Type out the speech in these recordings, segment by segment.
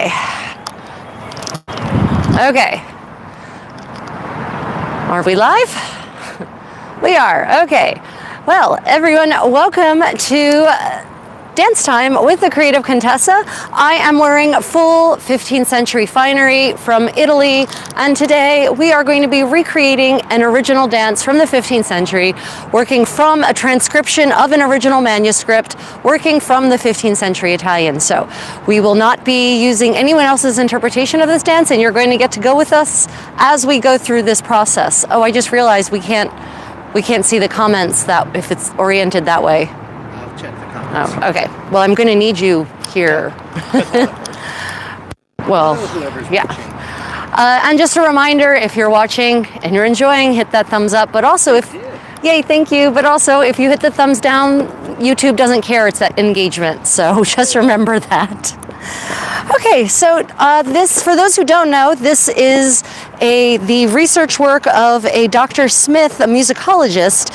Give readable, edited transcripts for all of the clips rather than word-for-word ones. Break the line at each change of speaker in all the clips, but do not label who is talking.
Okay. Okay. Are we live? We are. Okay. Well, everyone, welcome to Dance Time with the creative Contessa. I am wearing full 15th century finery from Italy, and today we are going to be recreating an original dance from the 15th century, working from a transcription of an original manuscript, working from the 15th century Italian. So we will not be using anyone else's interpretation of this dance, and you're going to get to go with us as we go through this process. Oh, I just realized we can't see the comments that if it's oriented that way. Oh, okay. Well, I'm going to need you here. Well, yeah. And just a reminder, if you're watching and you're enjoying, hit that thumbs up. But also, yay, thank you. But also, if you hit the thumbs down, YouTube doesn't care. It's that engagement. So just remember that. Okay, so this, for those who don't know, this is the research work of a Dr. Smith, a musicologist.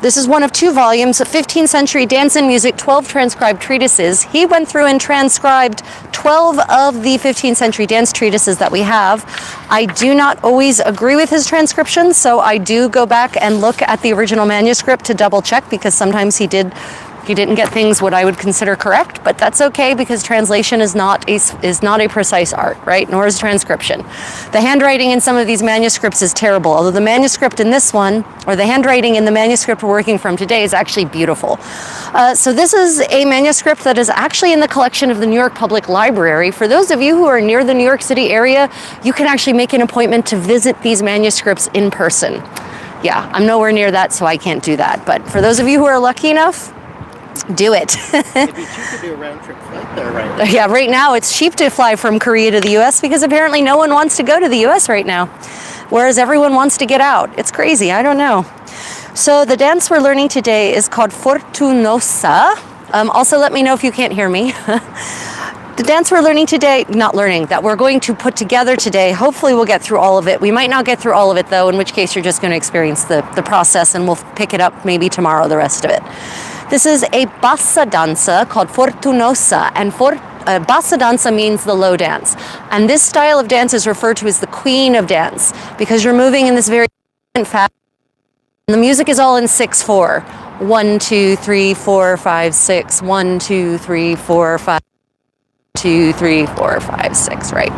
This is one of two volumes of 15th century dance and music, 12 transcribed treatises. He went through and transcribed 12 of the 15th century dance treatises that we have. I do not always agree with his transcriptions, so I do go back and look at the original manuscript to double check, because sometimes he didn't get things what I would consider correct, but that's okay, because translation is not a precise art, right? Nor is transcription. The handwriting in some of these manuscripts is terrible, although the manuscript in this one, or the handwriting in the manuscript we're working from today, is actually beautiful. So this is a manuscript that is actually in the collection of the New York Public Library. For those of you who are near the New York City area, you can actually make an appointment to visit these manuscripts in person. Yeah, I'm nowhere near that, so I can't do that. But for those of you who are lucky enough, do it.
It'd be cheap to do a round trip flight there right now.
Yeah, right now it's cheap to fly from Korea to the US, because apparently no one wants to go to the US right now, whereas everyone wants to get out. It's crazy, I don't know. So the dance we're learning today is called Fortunosa. Also, let me know if you can't hear me. The dance we're learning today, that we're going to put together today, hopefully we'll get through all of it. We might not get through all of it though, in which case you're just going to experience the process, and we'll pick it up maybe tomorrow, the rest of it. This is a Bassadanza called Fortunosa, and Bassadanza means the low dance. And this style of dance is referred to as the queen of dance, because you're moving in this very fast. The music is all in 6/4. 1, 2, 3, 4, 5, 6. 1, 2, 3, 4, 5. 2, 3, 4, 5, 6, right?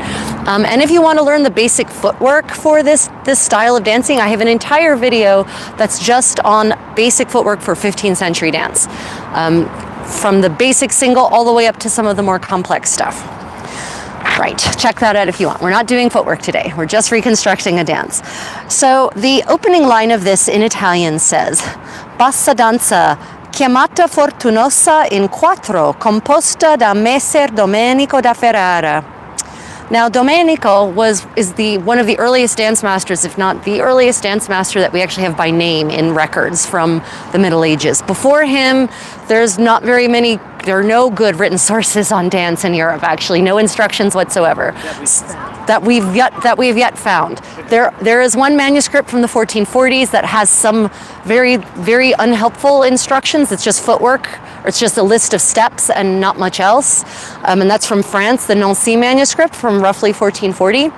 And if you want to learn the basic footwork for this style of dancing, I have an entire video that's just on basic footwork for 15th century dance. From the basic single all the way up to some of the more complex stuff. Right, check that out if you want. We're not doing footwork today. We're just reconstructing a dance. So the opening line of this in Italian says, Bassadanza, chiamata Fortunosa in quattro, composta da Messer Domenico da Ferrara. Now, Domenico is one of the earliest dance masters, if not the earliest dance master that we actually have by name in records from the Middle Ages. Before him, there are no good written sources on dance in Europe, actually, no instructions whatsoever that we've yet found. There is one manuscript from the 1440s that has some very, very unhelpful instructions. It's just footwork, or it's just a list of steps and not much else. And that's from France, the Nancy manuscript from roughly 1440.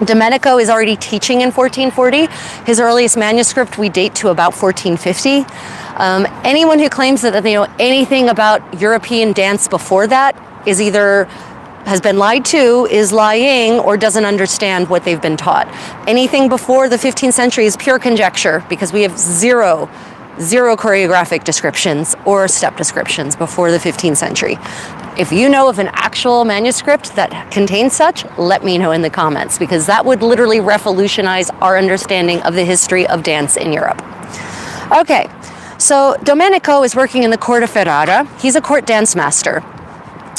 Domenico is already teaching in 1440. His earliest manuscript we date to about 1450. Anyone who claims that they know anything about European dance before that is either has been lied to, is lying, or doesn't understand what they've been taught. Anything before the 15th century is pure conjecture, because we have zero choreographic descriptions or step descriptions before the 15th century. If you know of an actual manuscript that contains such, let me know in the comments, because that would literally revolutionize our understanding of the history of dance in Europe. Okay, so Domenico is working in the court of Ferrara. He's a court dance master.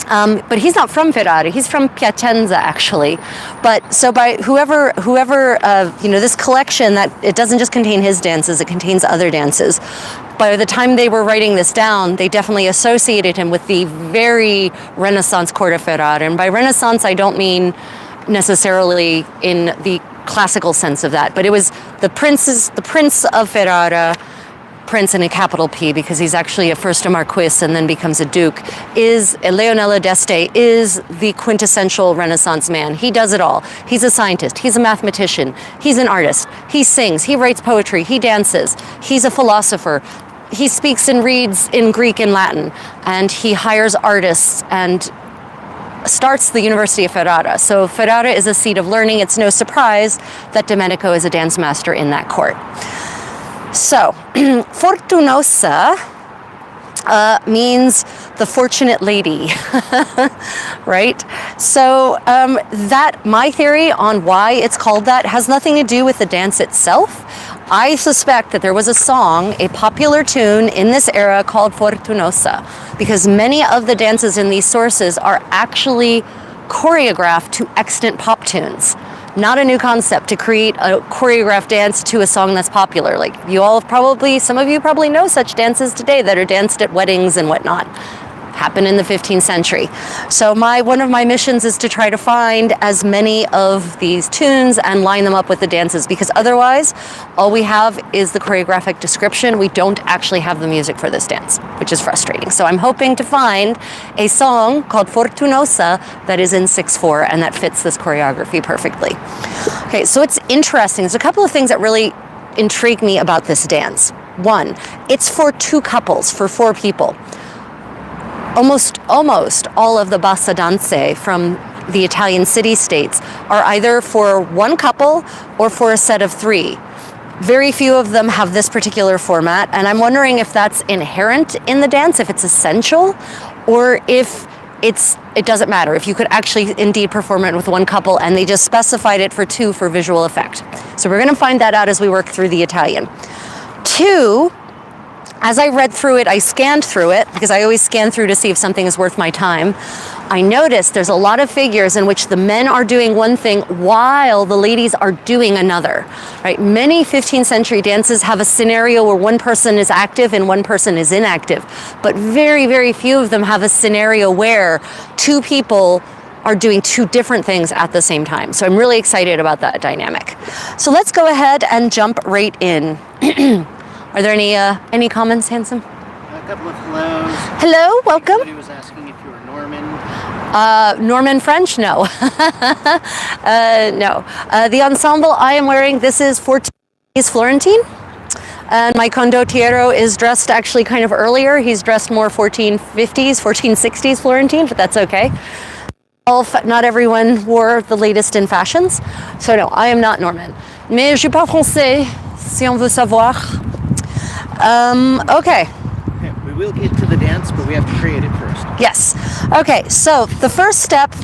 But he's not from Ferrara, he's from Piacenza, actually. But so by whoever, this collection, that it doesn't just contain his dances, it contains other dances. By the time they were writing this down, they definitely associated him with the very Renaissance court of Ferrara. And by Renaissance, I don't mean necessarily in the classical sense of that, but it was the prince of Ferrara prince and a capital P because he's actually at first a marquis and then becomes a duke, is Leonello d'Este, is the quintessential Renaissance man. He does it all. He's a scientist, he's a mathematician, he's an artist, he sings, he writes poetry, he dances, he's a philosopher, he speaks and reads in Greek and Latin, and he hires artists and starts the University of Ferrara. So Ferrara is a seat of learning. It's no surprise that Domenico is a dance master in that court. So, Fortunosa means the fortunate lady, right? So that, my theory on why it's called that has nothing to do with the dance itself. I suspect that there was a song, a popular tune in this era called Fortunosa, because many of the dances in these sources are actually choreographed to extant pop tunes. Not a new concept to create a choreographed dance to a song that's popular. Like you all probably, some of you probably know such dances today that are danced at weddings and whatnot. Happened in the 15th century. So one of my missions is to try to find as many of these tunes and line them up with the dances, because otherwise all we have is the choreographic description. We don't actually have the music for this dance, which is frustrating. So I'm hoping to find a song called Fortunosa that is in 6/4 and that fits this choreography perfectly. Okay, so it's interesting. There's a couple of things that really intrigue me about this dance. One, it's for two couples, for 4 people. Almost all of the Bassadanze from the Italian city-states are either for one couple or for a set of 3. Very few of them have this particular format, and I'm wondering if that's inherent in the dance, if it's essential, or if it doesn't matter, if you could actually indeed perform it with one couple and they just specified it for 2 for visual effect. So we're gonna find that out as we work through the Italian. 2, as I read through it, I scanned through it, because I always scan through to see if something is worth my time. I noticed there's a lot of figures in which the men are doing one thing while the ladies are doing another, right? Many 15th century dances have a scenario where one person is active and one person is inactive, but very, very few of them have a scenario where 2 people are doing 2 different things at the same time. So I'm really excited about that dynamic. So let's go ahead and jump right in. Are there any comments, Handsome?
A couple of hellos.
Hello, welcome.
Somebody was asking if you were Norman.
Norman French? No. No. The ensemble I am wearing, this is Florentine. And my condottiero is dressed actually kind of earlier. He's dressed more 1450s, 1460s Florentine, but that's okay. Not everyone wore the latest in fashions. So no, I am not Norman. Mais je parle français, si on veut savoir. Okay.
We will get to the dance, but we have to create it first.
Yes. Okay, so the first step,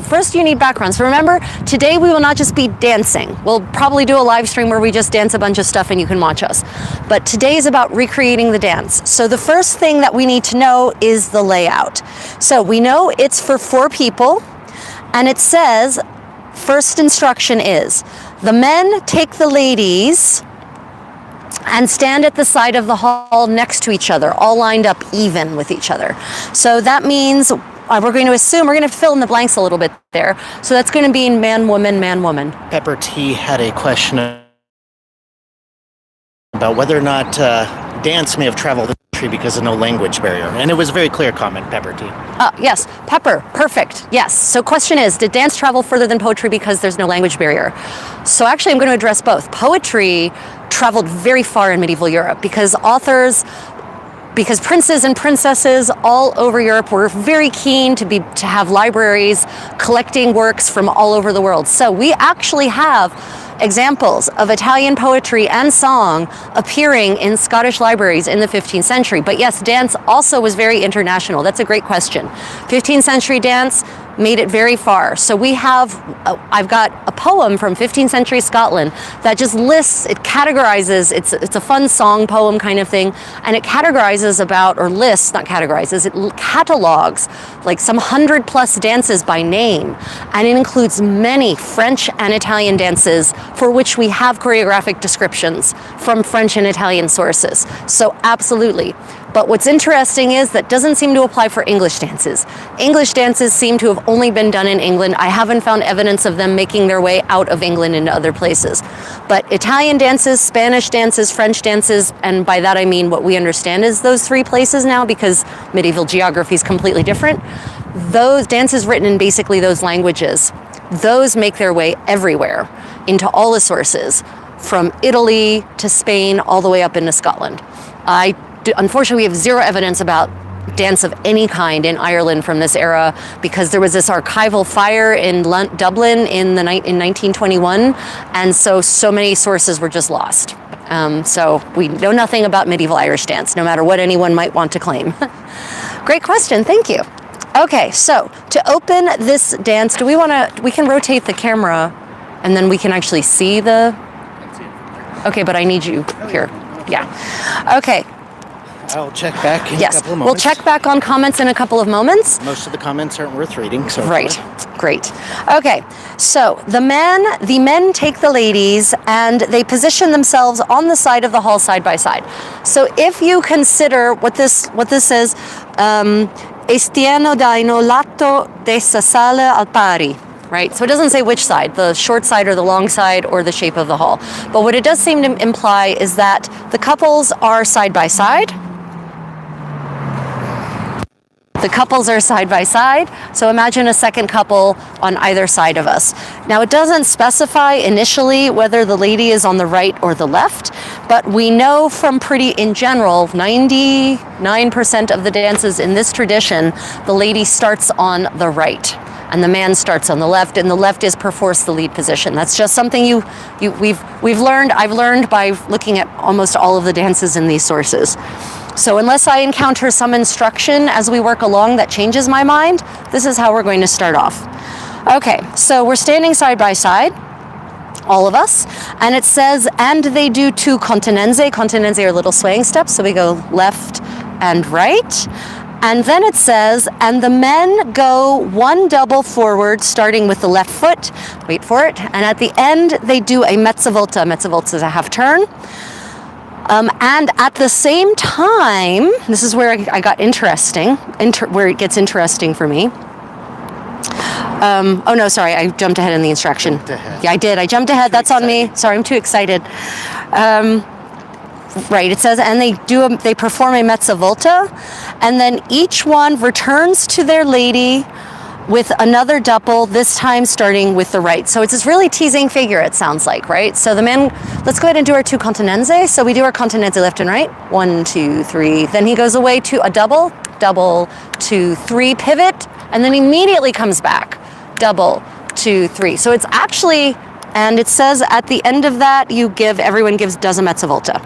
first you need backgrounds. Remember, today we will not just be dancing. We'll probably do a live stream where we just dance a bunch of stuff and you can watch us. But today is about recreating the dance. So the first thing that we need to know is the layout. So we know it's for 4 people, and it says, first instruction is, the men take the ladies and stand at the side of the hall next to each other, all lined up even with each other. So that means we're going to assume, we're going to fill in the blanks a little bit there. So that's going to be man, woman, man, woman.
Pepper T had a question about whether or not dance may have traveled the country because of no language barrier. And it was a very clear comment, Pepper T.
Yes, Pepper, perfect, yes. So question is, did dance travel further than poetry because there's no language barrier? So actually I'm going to address both. Poetry traveled very far in medieval Europe because princes and princesses all over Europe were very keen to have libraries collecting works from all over the world. So we actually have examples of Italian poetry and song appearing in Scottish libraries in the 15th century. But yes, dance also was very international. That's a great question. 15th century dance made it very far. So we have, I've got a poem from 15th century Scotland that just lists, it categorizes, it's a fun song poem kind of thing, and it categorizes about, or lists, not categorizes, it catalogs like some 100+ dances by name, and it includes many French and Italian dances for which we have choreographic descriptions from French and Italian sources. So absolutely. But what's interesting is that doesn't seem to apply for English dances. English dances seem to have only been done in England. I haven't found evidence of them making their way out of England into other places. But Italian dances, Spanish dances, French dances, and by that I mean what we understand is those three places now, because medieval geography is completely different. Those dances written in basically those languages, those make their way everywhere into all the sources, from Italy to Spain all the way up into Scotland. Unfortunately, we have zero evidence about dance of any kind in Ireland from this era, because there was this archival fire in Dublin in 1921, and so many sources were just lost. So we know nothing about medieval Irish dance, no matter what anyone might want to claim. Great question, thank you. Okay, so to open this dance, we can rotate the camera and then we can actually see the... Okay, but I need you here. Yeah. Okay.
I'll check back in a couple of moments.
We'll check back on comments in a couple of moments.
Most of the comments aren't worth reading, so
right. Great. Okay, so the men take the ladies and they position themselves on the side of the hall side by side. So if you consider what this says, estiano daino lato dessa sala al pari. Right, so it doesn't say which side, the short side or the long side or the shape of the hall. But what it does seem to imply is that the couples are side by side. The couples are side by side, so imagine a second couple on either side of us. Now, it doesn't specify initially whether the lady is on the right or the left, but we know from in general, 99% of the dances in this tradition, the lady starts on the right and the man starts on the left, and the left is perforce the lead position. That's just something we've learned. I've learned by looking at almost all of the dances in these sources. So unless I encounter some instruction as we work along that changes my mind, this is how we're going to start off. Okay, so we're standing side by side, all of us, and it says, and they do two continenze. Continenze are little swaying steps, so we go left and right. And then it says, and the men go one double forward, starting with the left foot, wait for it, and at the end they do a mezzavolta. Mezzavolta is a half turn. And at the same time, this is where I got interesting, where it gets interesting for me. Oh no, sorry, I jumped ahead in the instruction. Yeah, I did, I jumped ahead, that's on me. Sorry, I'm too excited. Right, it says, and they perform a mezzavolta, and then each one returns to their lady with another double, this time starting with the right. So it's this really teasing figure, it sounds like, right? So the men, let's go ahead and do our two continenze. So we do our continenze left and right, 1, 2, 3. Then he goes away to a double, 2, 3, pivot, and then immediately comes back, double, 2, 3. So it's actually, and it says at the end of that, everyone does a mezzavolta.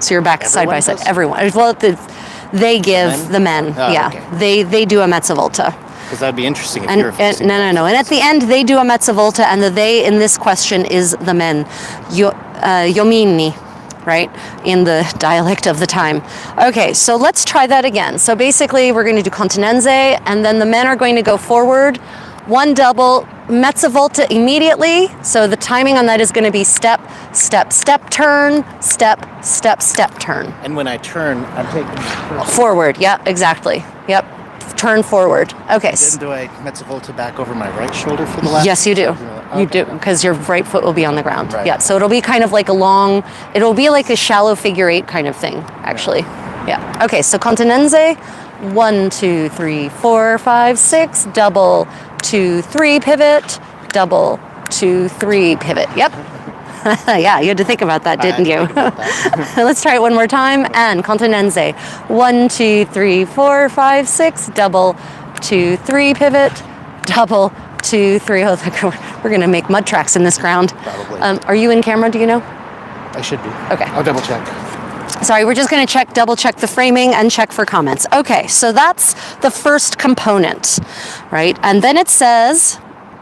So you're back side by side. Everyone. Well, they give the men. Yeah, okay. They do a mezzavolta.
Because that'd be interesting if you were fixing
No. And at the end, they do a mezzavolta, and the they in this question is the men. Iomini, right? In the dialect of the time. Okay, so let's try that again. So basically, we're going to do continenze, and then the men are going to go forward, one double, mezzavolta immediately. So the timing on that is going to be step, step, step, turn, step, step, step, turn.
And when I turn, I'm taking
forward. Yeah, exactly. Yep. Turn forward. Okay.
Then do I mezzavolta back over my right shoulder for the last?
Yes, you do. Okay. You do, because your right foot will be on the ground. Right. Yeah. So it'll be kind of like it'll be like a shallow figure 8 kind of thing, actually. Right. Yeah. Okay. So continenze, 1, 2, 3, 4, 5, 6, double, 2, 3, pivot, double, 2, 3, pivot. Yep. Yeah, you had to think about that, didn't you? Let's try it one more time. And continenze. 1, 2, 3, 4, 5, 6, double, 2, 3, pivot, double, 2, 3. Oh, we're going to make mud tracks in this ground.
Probably.
Are you in camera? Do you know?
I should be.
Okay.
I'll double check.
Sorry, we're just going to double check the framing and check for comments. Okay, so that's the first component, right? And then it says,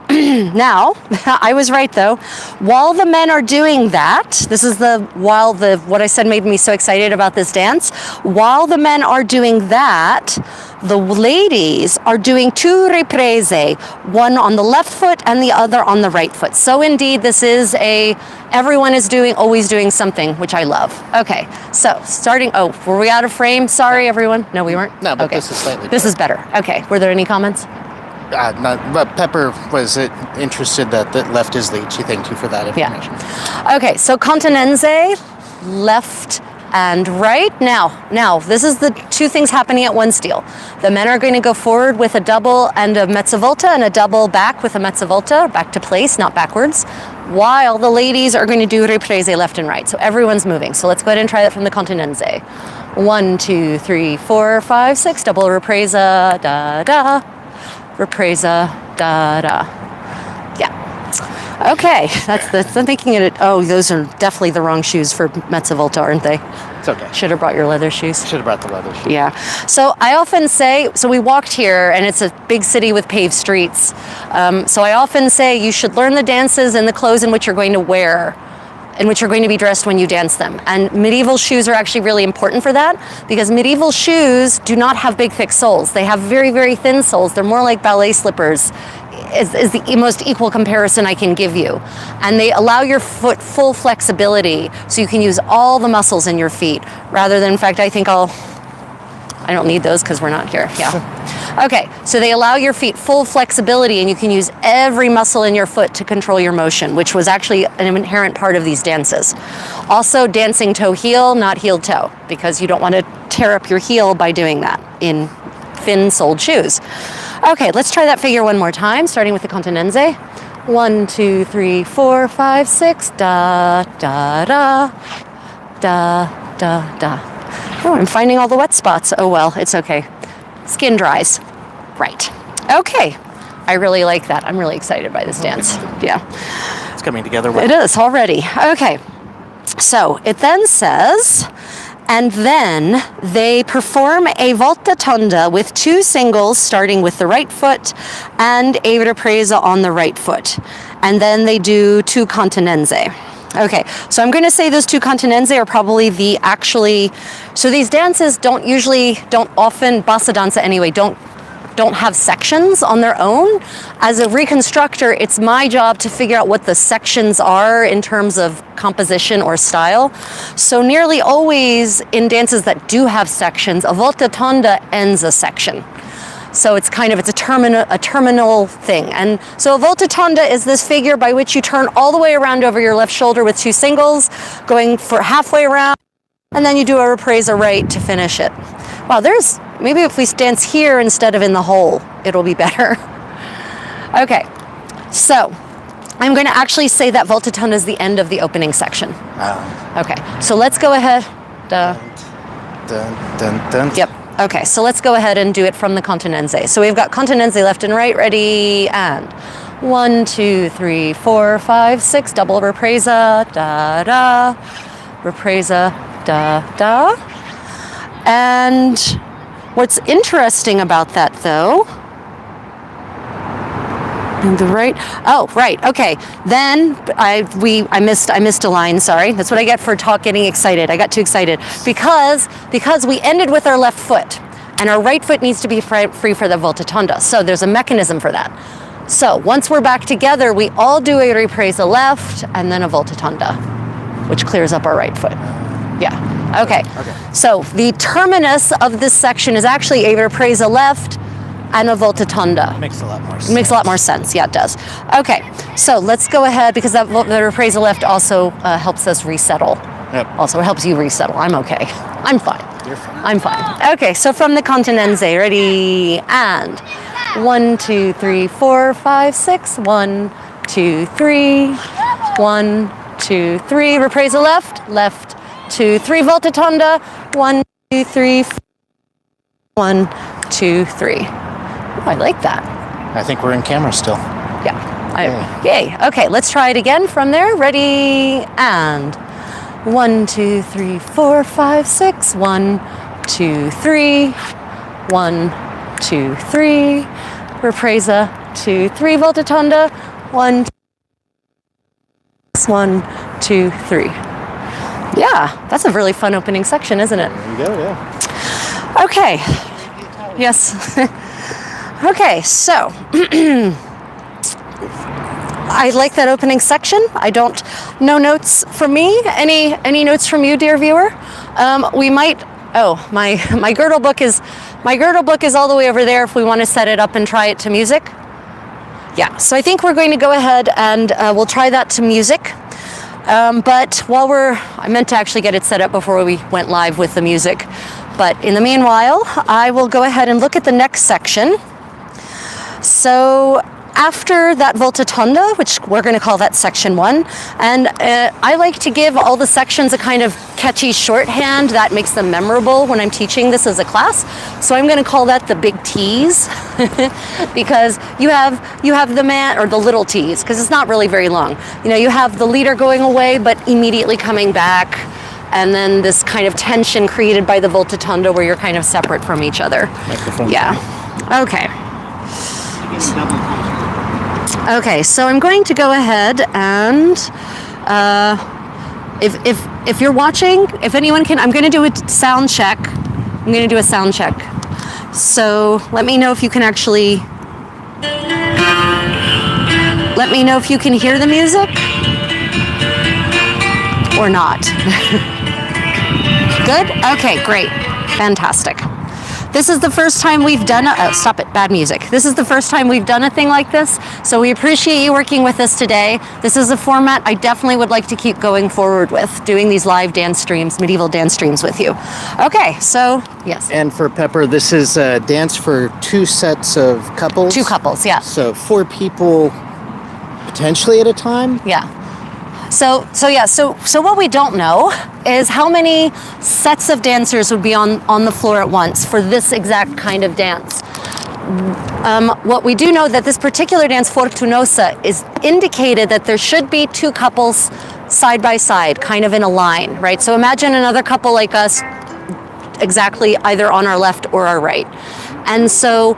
now, I was right though, while the men are doing that, this is what I said made me so excited about this dance, while the men are doing that, The ladies are doing 2 riprese, one on the left foot and the other on the right foot. So indeed, this is everyone is always doing something, which I love. Okay, so starting, were we out of frame? Sorry, everyone. No, we weren't?
No, but
okay.
this is slightly better.
This is better. Okay, were there any comments?
But Pepper was interested that left is lead. She thanked you for that information.
Yeah. Okay, so continenze, left and right. Now, this is the 2 things happening at one steel. The men are going to go forward with a double and a mezzavolta and a double back with a mezzavolta, back to place, not backwards, while the ladies are going to do riprese left and right. So everyone's moving. So let's go ahead and try that from the continenze. 1, 2, 3, 4, 5, 6, double ripresa, da-da, ripresa, da-da. Yeah. Okay, that's making it. Oh, those are definitely the wrong shoes for mezzavolta, aren't they?
It's okay.
Should have brought your leather shoes.
Should have brought the leather shoes.
Yeah. So I often say, we walked here, and it's a big city with paved streets. So I often say you should learn the dances and the clothes in which you're going to wear, in which you're going to be dressed when you dance them. And medieval shoes are actually really important for that, because medieval shoes do not have big, thick soles. They have very, very thin soles. They're more like ballet slippers. Is the most equal comparison I can give you. And they allow your foot full flexibility, so you can use all the muscles in your feet, rather than, in fact, I don't need those because we're not here. Yeah. Okay, so they allow your feet full flexibility, and you can use every muscle in your foot to control your motion, which was actually an inherent part of these dances. Also, dancing toe heel, not heel toe, because you don't want to tear up your heel by doing that in thin-soled shoes. Okay, let's try that figure one more time, starting with the continenze. 1, 2, 3, 4, 5, 6, da, da, da, da, da, da. Oh, I'm finding all the wet spots. Oh well, it's okay. Skin dries. Right. Okay, I really like that. I'm really excited by this dance. Yeah.
It's coming together well.
It is already. Okay, so it then says, and then they perform a volta tonda with 2 singles, starting with the right foot, and a ripresa on the right foot. And then they do 2 continenze. Okay, so I'm going to say those 2 continenze are probably so these dances don't often, Bassadanza anyway, don't have sections on their own. As a reconstructor, it's my job to figure out what the sections are in terms of composition or style. So nearly always in dances that do have sections, a volta tonda ends a section. So it's a terminal thing. And so a volta tonda is this figure by which you turn all the way around over your left shoulder with 2 singles, going for halfway around, and then you do a ripresa right to finish it. Wow, maybe if we dance here instead of in the hole, it'll be better. Okay, so I'm going to actually say that volta tonda is the end of the opening section. Okay, so let's go ahead.
Dun, dun, dun.
Yep. Okay, so let's go ahead and do it from the continenze. So we've got continenze left and right, ready, and 1, 2, 3, 4, 5, 6, double ripresa, da da, ripresa, da da. And what's interesting about that, though, okay. Then I missed a line. Sorry, that's what I get for getting excited. I got too excited because we ended with our left foot, and our right foot needs to be free for the volta tonda. So there's a mechanism for that. So once we're back together, we all do a ripresa left and then a volta tonda, which clears up our right foot. Yeah. Okay. So the terminus of this section is actually a ripresa left and a volta tonda.
Makes a lot more sense.
Makes a lot more sense. Yeah, it does. Okay. So let's go ahead, because the ripresa left also helps us resettle.
Yep.
Also helps you resettle. I'm okay. I'm fine.
You're fine.
I'm fine. Okay. So from the continenze, ready, and 1, 2, 3, 4, 5, 6. 1, 2, 3. 1, 2, 3. Ripresa left. 2, 3, volta tonda, 1, 2, 3, 1, 2, 3. Oh, I like that.
I think we're in camera still.
Yeah. Yay. Okay, let's try it again from there. Ready, and 1, 2, 3, 4, 5, 6. 1, 2, 3. 1, 2, 3. Ripresa, 2, 3, volta tonda, 1, 2, 3. Yeah, that's a really fun opening section, isn't it?
There you go, yeah.
Okay. Yes. Okay, so I like that opening section. I don't, no notes from me. Any notes from you, dear viewer? We might, oh, my girdle book is all the way over there if we want to set it up and try it to music. Yeah, so I think we're going to go ahead and we'll try that to music. But while I meant to actually get it set up before we went live with the music. But in the meanwhile, I will go ahead and look at the next section. So after that volta tonda, which we're going to call that section 1, and I like to give all the sections a kind of catchy shorthand that makes them memorable when I'm teaching this as a class. So I'm going to call that the big T's because you have the man, or the little T's, because it's not really very long. You know, you have the leader going away but immediately coming back, and then this kind of tension created by the volta tonda where you're kind of separate from each other.
Microphone.
Yeah. Okay. Okay, so I'm going to go ahead and if you're watching, if anyone can, I'm going to do a sound check. I'm going to do a sound check. So let me know if you can actually, let me know if you can hear the music or not. Good? Okay, great. Fantastic. This is the first time we've done stop it, bad music. This is the first time we've done a thing like this, so we appreciate you working with us today. This is a format I definitely would like to keep going forward with, doing these live dance streams, medieval dance streams with you. Okay, so, yes.
And for Pepper, this is a dance for 2 sets of couples.
2 couples, yeah.
So 4 people potentially at a time?
Yeah. So what we don't know is how many sets of dancers would be on the floor at once for this exact kind of dance. What we do know that this particular dance, Fortunosa, is indicated that there should be 2 couples side by side, kind of in a line, right? So imagine another couple like us exactly either on our left or our right. And so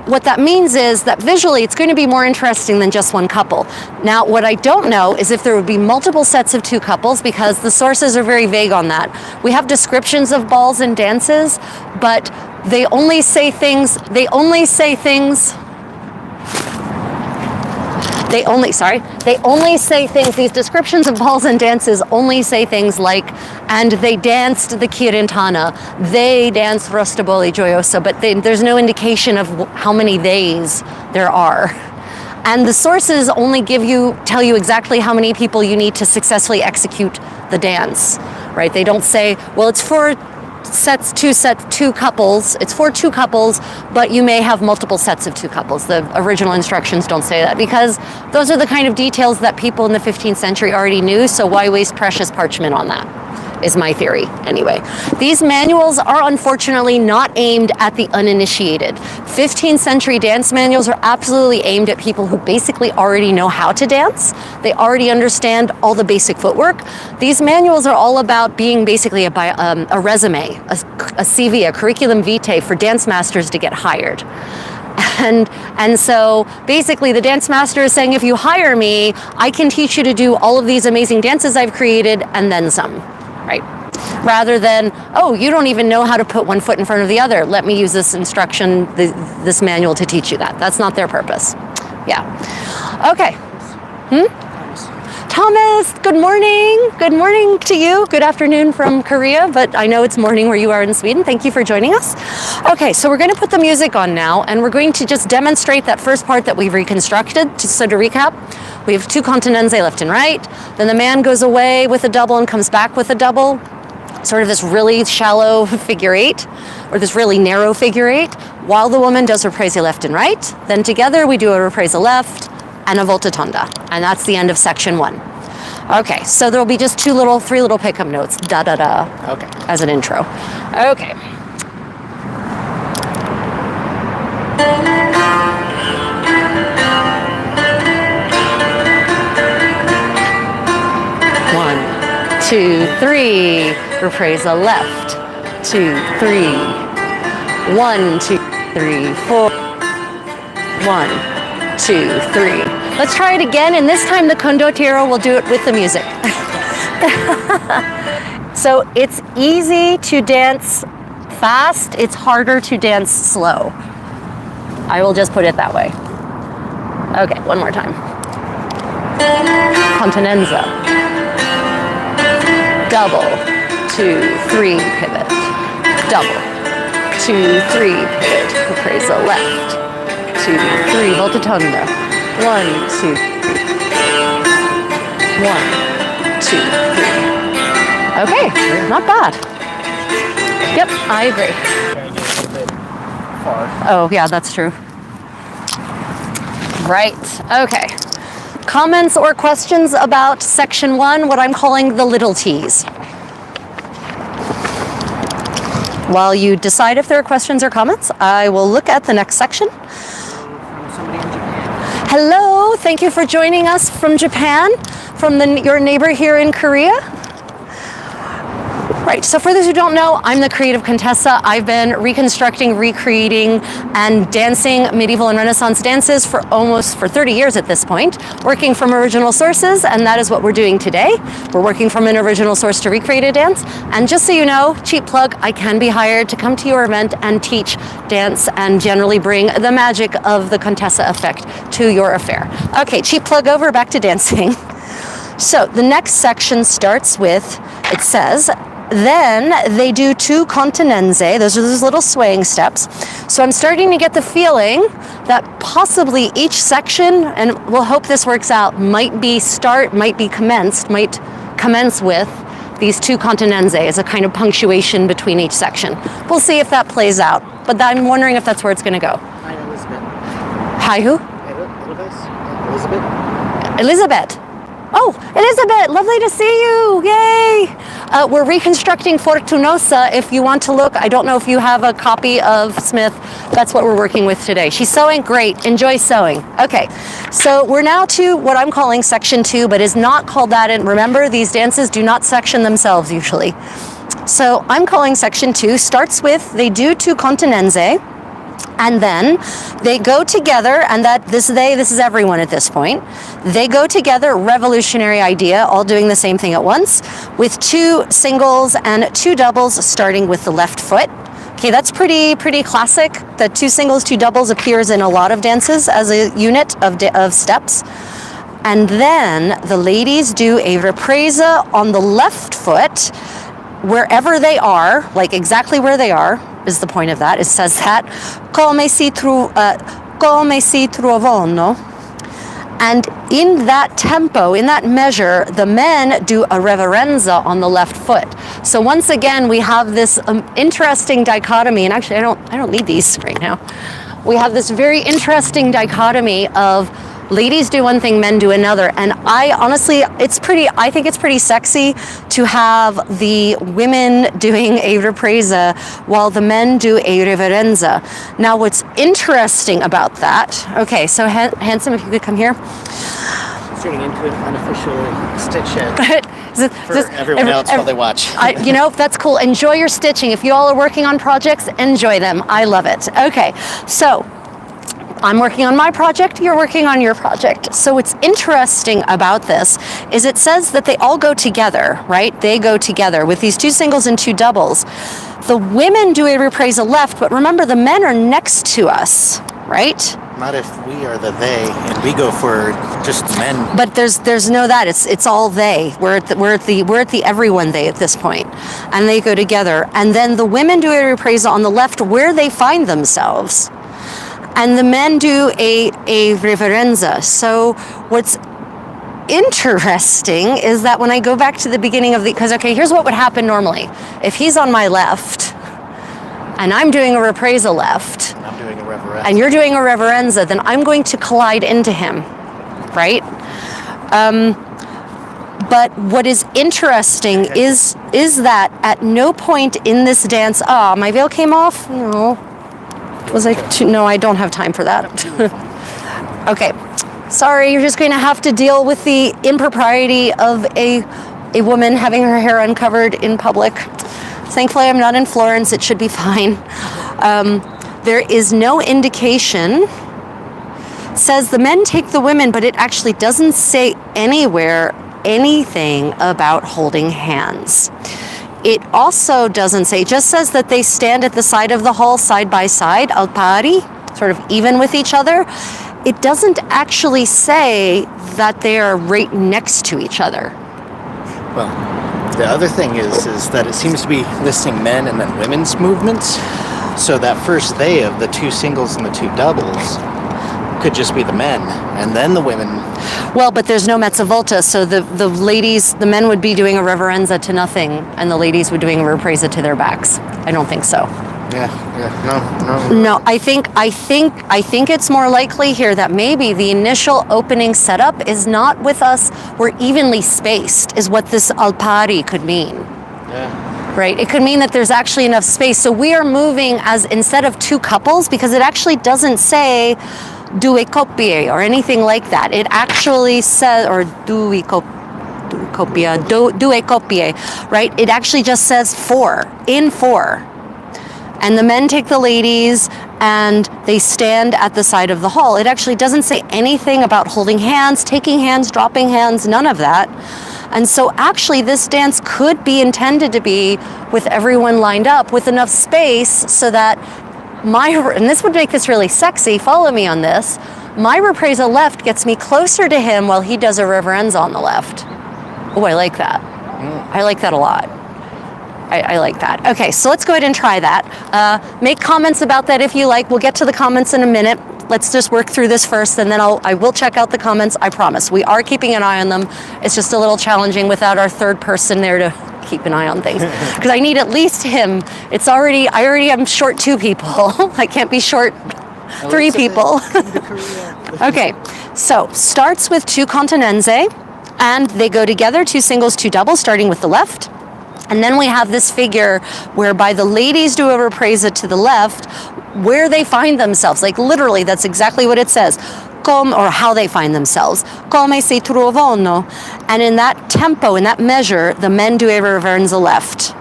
what that means is that visually it's going to be more interesting than just one couple. Now, what I don't know is if there would be multiple sets of 2 couples, because the sources are very vague on that. We have descriptions of balls and dances, but they only say things, these descriptions of balls and dances only say things like, and they danced the Kirintana, they danced Rostaboli Gioiosa, but there's no indication of how many theys there are. And the sources only tell you exactly how many people you need to successfully execute the dance, right? They don't say, well, it's for 2 couples. It's for 2 couples, but you may have multiple sets of 2 couples. The original instructions don't say that, because those are the kind of details that people in the 15th century already knew, so why waste precious parchment on that, is my theory, anyway. These manuals are unfortunately not aimed at the uninitiated. 15th century dance manuals are absolutely aimed at people who basically already know how to dance. They already understand all the basic footwork. These manuals are all about being basically a resume, a CV, a curriculum vitae for dance masters to get hired. And so basically the dance master is saying, if you hire me, I can teach you to do all of these amazing dances I've created and then some. Right? Rather than, oh, you don't even know how to put one foot in front of the other. Let me use this instruction, this manual to teach you that. That's not their purpose. Yeah. Okay. Thomas, good morning. Good morning to you. Good afternoon from Korea, but I know it's morning where you are in Sweden. Thank you for joining us. Okay, so we're going to put the music on now, and we're going to just demonstrate that first part that we've reconstructed. So to recap, we have 2 continenze left and right. Then the man goes away with a double and comes back with a double. Sort of this really shallow figure 8, or this really narrow figure 8, while the woman does reprise left and right. Then together we do a reprise left and a volta tonda. And that's the end of section 1. Okay, so there'll be just 3 little pickup notes, da-da-da, okay, as an intro. Okay. One, 2, 3, reprise left, 2, 3, 1, 2, 3, 4, 1, 2, 3. Let's try it again, and this time the condottiero will do it with the music. So it's easy to dance fast, it's harder to dance slow. I will just put it that way. Okay, one more time. Continenza. Double, 2, 3, pivot. Double, 2, 3, pivot. Ripresa left. 2, 3, volta tonda. 1, 2, 1, 2, 3. Okay, not bad. Yep, I agree. Oh, yeah, that's true. Right, okay. Comments or questions about section 1, what I'm calling the little T's? While you decide if there are questions or comments, I will look at the next section. Hello, thank you for joining us from Japan, from your neighbor here in Korea. Right, so for those who don't know, I'm the creative Contessa. I've been reconstructing, recreating, and dancing medieval and Renaissance dances for 30 years at this point, working from original sources, and that is what we're doing today. We're working from an original source to recreate a dance, and just so you know, cheap plug, I can be hired to come to your event and teach dance and generally bring the magic of the Contessa effect to your affair. Okay, cheap plug over, back to dancing. So the next section starts with, it says, then they do 2 continenze. Those are those little swaying steps. So I'm starting to get the feeling that possibly each section, and we'll hope this works out, might commence with these 2 continenze as a kind of punctuation between each section. We'll see if that plays out, but I'm wondering if that's where it's going to go.
Hi, Elizabeth.
Hi, who?
Elizabeth.
Elizabeth. Oh, Elizabeth, lovely to see you. Yay. We're reconstructing Fortunosa. If you want to look, I don't know if you have a copy of Smith. That's what we're working with today. She's sewing. Great. Enjoy sewing. Okay. So we're now to what I'm calling section 2, but is not called that. And remember, these dances do not section themselves usually. So I'm calling section 2, starts with, they do 2 continenze. And then they go together, and this is everyone at this point. They go together, revolutionary idea, all doing the same thing at once, with 2 singles and 2 doubles, starting with the left foot. Okay, that's pretty classic. The 2 singles, 2 doubles appears in a lot of dances as a unit of steps. And then the ladies do a ripresa on the left foot, wherever they are, like exactly where they are, is the point of that. It says that, come si trovano. And in that tempo, in that measure, the men do a reverenza on the left foot. So once again, we have this interesting dichotomy, and actually I don't need these right now. We have this very interesting dichotomy of ladies do one thing, men do another. And I think it's pretty sexy to have the women doing a ripresa while the men do a reverenza. Now, what's interesting about that, okay, so Handsome, if you could come here.
Turning into an unofficial stitch for everyone else while they watch.
That's cool. Enjoy your stitching. If you all are working on projects, enjoy them. I love it. Okay, so I'm working on my project, you're working on your project. So what's interesting about this is it says that they all go together, right? They go together with these 2 singles and 2 doubles. The women do a ripresa left, but remember the men are next to us, right?
Not if we are the they, and we go for just men.
But there's no that. It's all they. We're at the everyone they at this point, and they go together. And then the women do a ripresa on the left where they find themselves. And the men do a reverenza. So what's interesting is that when I go back to the beginning of because here's what would happen normally. If he's on my left, and I'm doing a ripresa left,
and I'm doing a reverenza,
and you're doing a reverenza, then I'm going to collide into him, right? But what is interesting is that at no point in this dance, my veil came off? No. No, I don't have time for that. Okay, sorry, you're just going to have to deal with the impropriety of a woman having her hair uncovered in public. Thankfully, I'm not in Florence, it should be fine. There is no indication. It says the men take the women, but it actually doesn't say anywhere anything about holding hands. it also doesn't say, it just says that they stand at the side of the hall side by side, al pari, sort of even with each other. It doesn't actually say that they are right next to each other.
Well, the other thing is that it seems to be listing men and then women's movements. So that first they of the 2 singles and the 2 doubles could just be the men, and then the women.
Well, but there's no mezza volta, so the ladies, the men would be doing a reverenza to nothing, and the ladies would doing a ripresa to their backs. I don't think so. No, I think it's more likely here that maybe the initial opening setup is not with us. We're evenly spaced, is what this al pari could mean.
Yeah.
Right? It could mean that there's actually enough space. So we are moving as instead of 2 couples, because it actually doesn't say due coppie or anything like that. It actually says, or due coppie, right? It actually just says 4, in 4. And the men take the ladies and they stand at the side of the hall. It actually doesn't say anything about holding hands, taking hands, dropping hands, none of that. And so actually this dance could be intended to be with everyone lined up with enough space so that and this would make this really sexy, follow me on this, my ripresa left gets me closer to him while he does a reverenza on the left. Oh, I like that. I like that a lot. I like that. Okay, so let's go ahead and try that. Make comments about that if you like. We'll get to the comments in a minute. Let's just work through this first, and then I will check out the comments, I promise. We are keeping an eye on them. It's just a little challenging without our third person there to keep an eye on things. Because I need at least him. I already am short 2 people. I can't be short 3 people. Okay, so starts with 2 continenze, and they go together, 2 singles, 2 doubles, starting with the left. And then we have this figure whereby the ladies do a ripresa to the left, where they find themselves. Like literally, that's exactly what it says. Or how they find themselves. Come si trovano. And in that tempo, in that measure, the men do a reverenza left.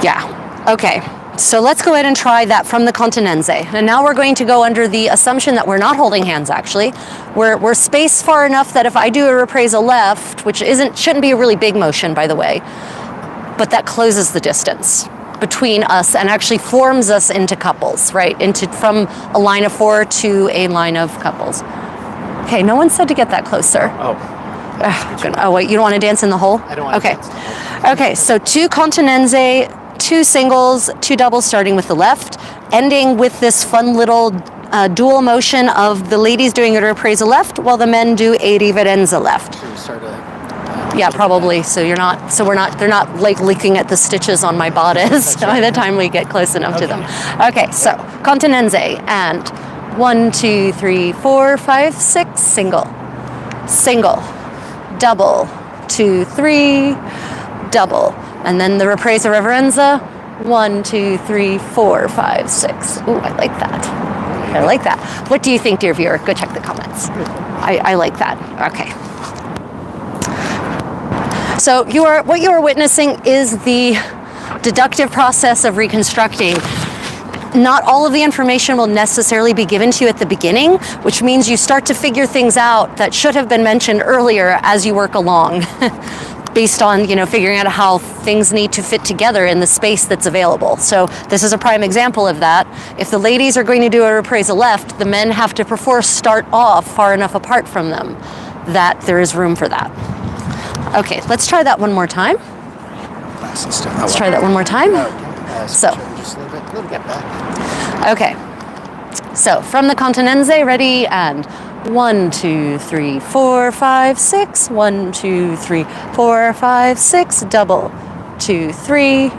Yeah, okay. So let's go ahead and try that from the continenze. And now we're going to go under the assumption that we're not holding hands, actually. We're spaced far enough that if I do a ripresa left, which shouldn't be a really big motion, by the way, but that closes the distance between us and actually forms us into couples, right? From a line of 4 to a line of couples. Okay, no one said to get that closer. Oh, wait, you don't want to dance in the hole?
I don't want to dance in the hole.
Okay, so 2 continenze, 2 singles, 2 doubles starting with the left, ending with this fun little dual motion of the ladies doing a ripresa left while the men do a riverenza left.
Should we start
yeah, probably. So they're not like looking at the stitches on my bodice by the time we get close enough to them. Okay, so continenze and 1, 2, 3, 4, 5, 6, single, single, double, 2, 3, double. And then the ripresa reverenza, 1, 2, 3, 4, 5, 6. Ooh, I like that. I like that. What do you think, dear viewer? Go check the comments. I like that. Okay. So what you are witnessing is the deductive process of reconstructing. Not all of the information will necessarily be given to you at the beginning, which means you start to figure things out that should have been mentioned earlier as you work along. Based on, figuring out how things need to fit together in the space that's available. So this is a prime example of that. If the ladies are going to do a ripresa left, the men have to perforce start off far enough apart from them that there is room for that. Okay, let's try that one more time. Let's try that one more time. So, okay. So from the continenze, ready, and 1, 2, 3, 4, 5, 6. 1, 2, 3, 4, 5, 6. Double, 2, 3.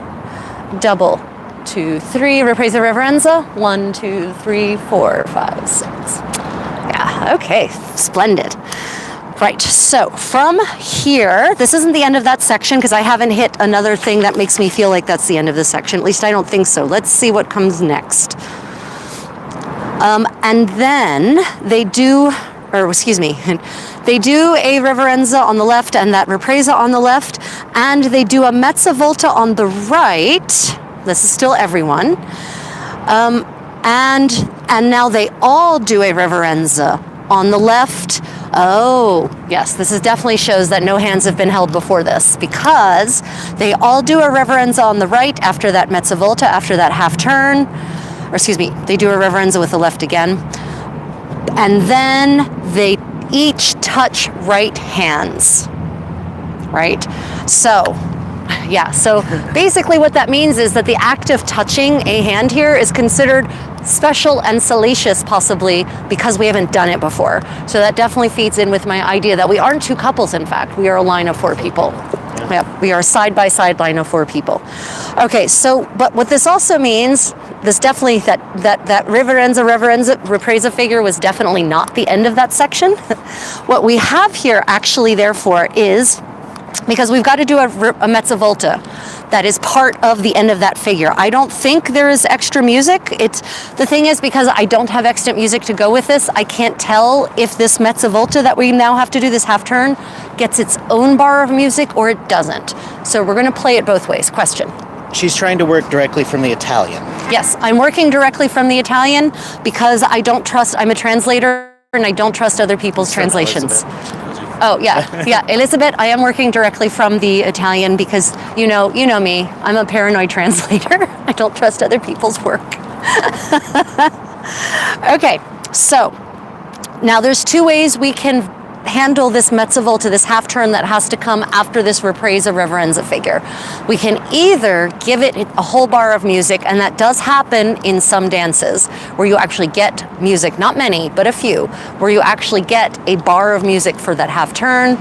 Double, 2, 3. Ripresa reverenza. 1, 2, 3, 4, 5, 6. Yeah. Okay. Splendid. Right, so from here, this isn't the end of that section because I haven't hit another thing that makes me feel like that's the end of this section. At least I don't think so. Let's see what comes next. And then they do a reverenza on the left and that ripresa on the left, and they do a mezza volta on the right. This is still everyone. And now they all do a reverenza on the left, Oh, yes, this is definitely shows that no hands have been held before this, because they all do a reverenza on the right after that mezza volta, after that half turn, or excuse me, they do a reverenza with the left again, and then they each touch right hands, right? So, yeah, so basically what that means is that the act of touching a hand here is considered special and salacious, possibly because we haven't done it before. So that definitely feeds in with my idea that we aren't two couples, in fact. We are a line of 4 people. Yeah, we are a side-by-side line of 4 people. Okay, so, but what this also means, this definitely, that reverenza, ripresa figure was definitely not the end of that section. What we have here actually, therefore, is, because we've got to do a mezza volta that is part of the end of that figure. I don't think there is extra music. The thing is, because I don't have extant music to go with this, I can't tell if this mezza volta that we now have to do, this half turn, gets its own bar of music or it doesn't. So we're going to play it both ways. Question.
She's trying to work directly from the Italian.
Yes, I'm working directly from the Italian because I don't trust, I'm a translator and I don't trust other people's translations. Oh, yeah, Elizabeth, I am working directly from the Italian because, you know me, I'm a paranoid translator. I don't trust other people's work. Okay, so now there's 2 ways we can handle this mezza volta, this half turn that has to come after this ripresa reverenza figure. We can either give it a whole bar of music, and that does happen in some dances where you actually get music, not many, but a few, where you actually get a bar of music for that half turn,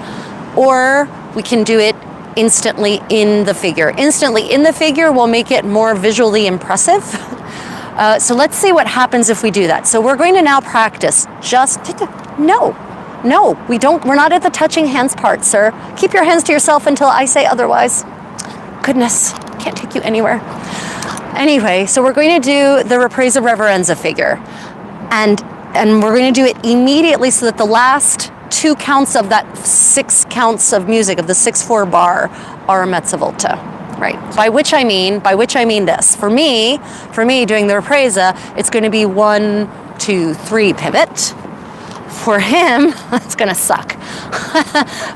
or we can do it instantly in the figure. Instantly in the figure will make it more visually impressive. So let's see what happens if we do that. So we're going to now practice No, we don't. We're not at the touching hands part, sir. Keep your hands to yourself until I say otherwise. Goodness, can't take you anywhere. Anyway, so we're going to do the ripresa reverenza figure. And we're going to do it immediately so that the last 2 counts of that 6 counts of music, of the 6/4 bar, are a mezza volta. Right. By which I mean this. For me doing the ripresa, it's going to be 1, 2, 3 pivot. For him, it's going to suck.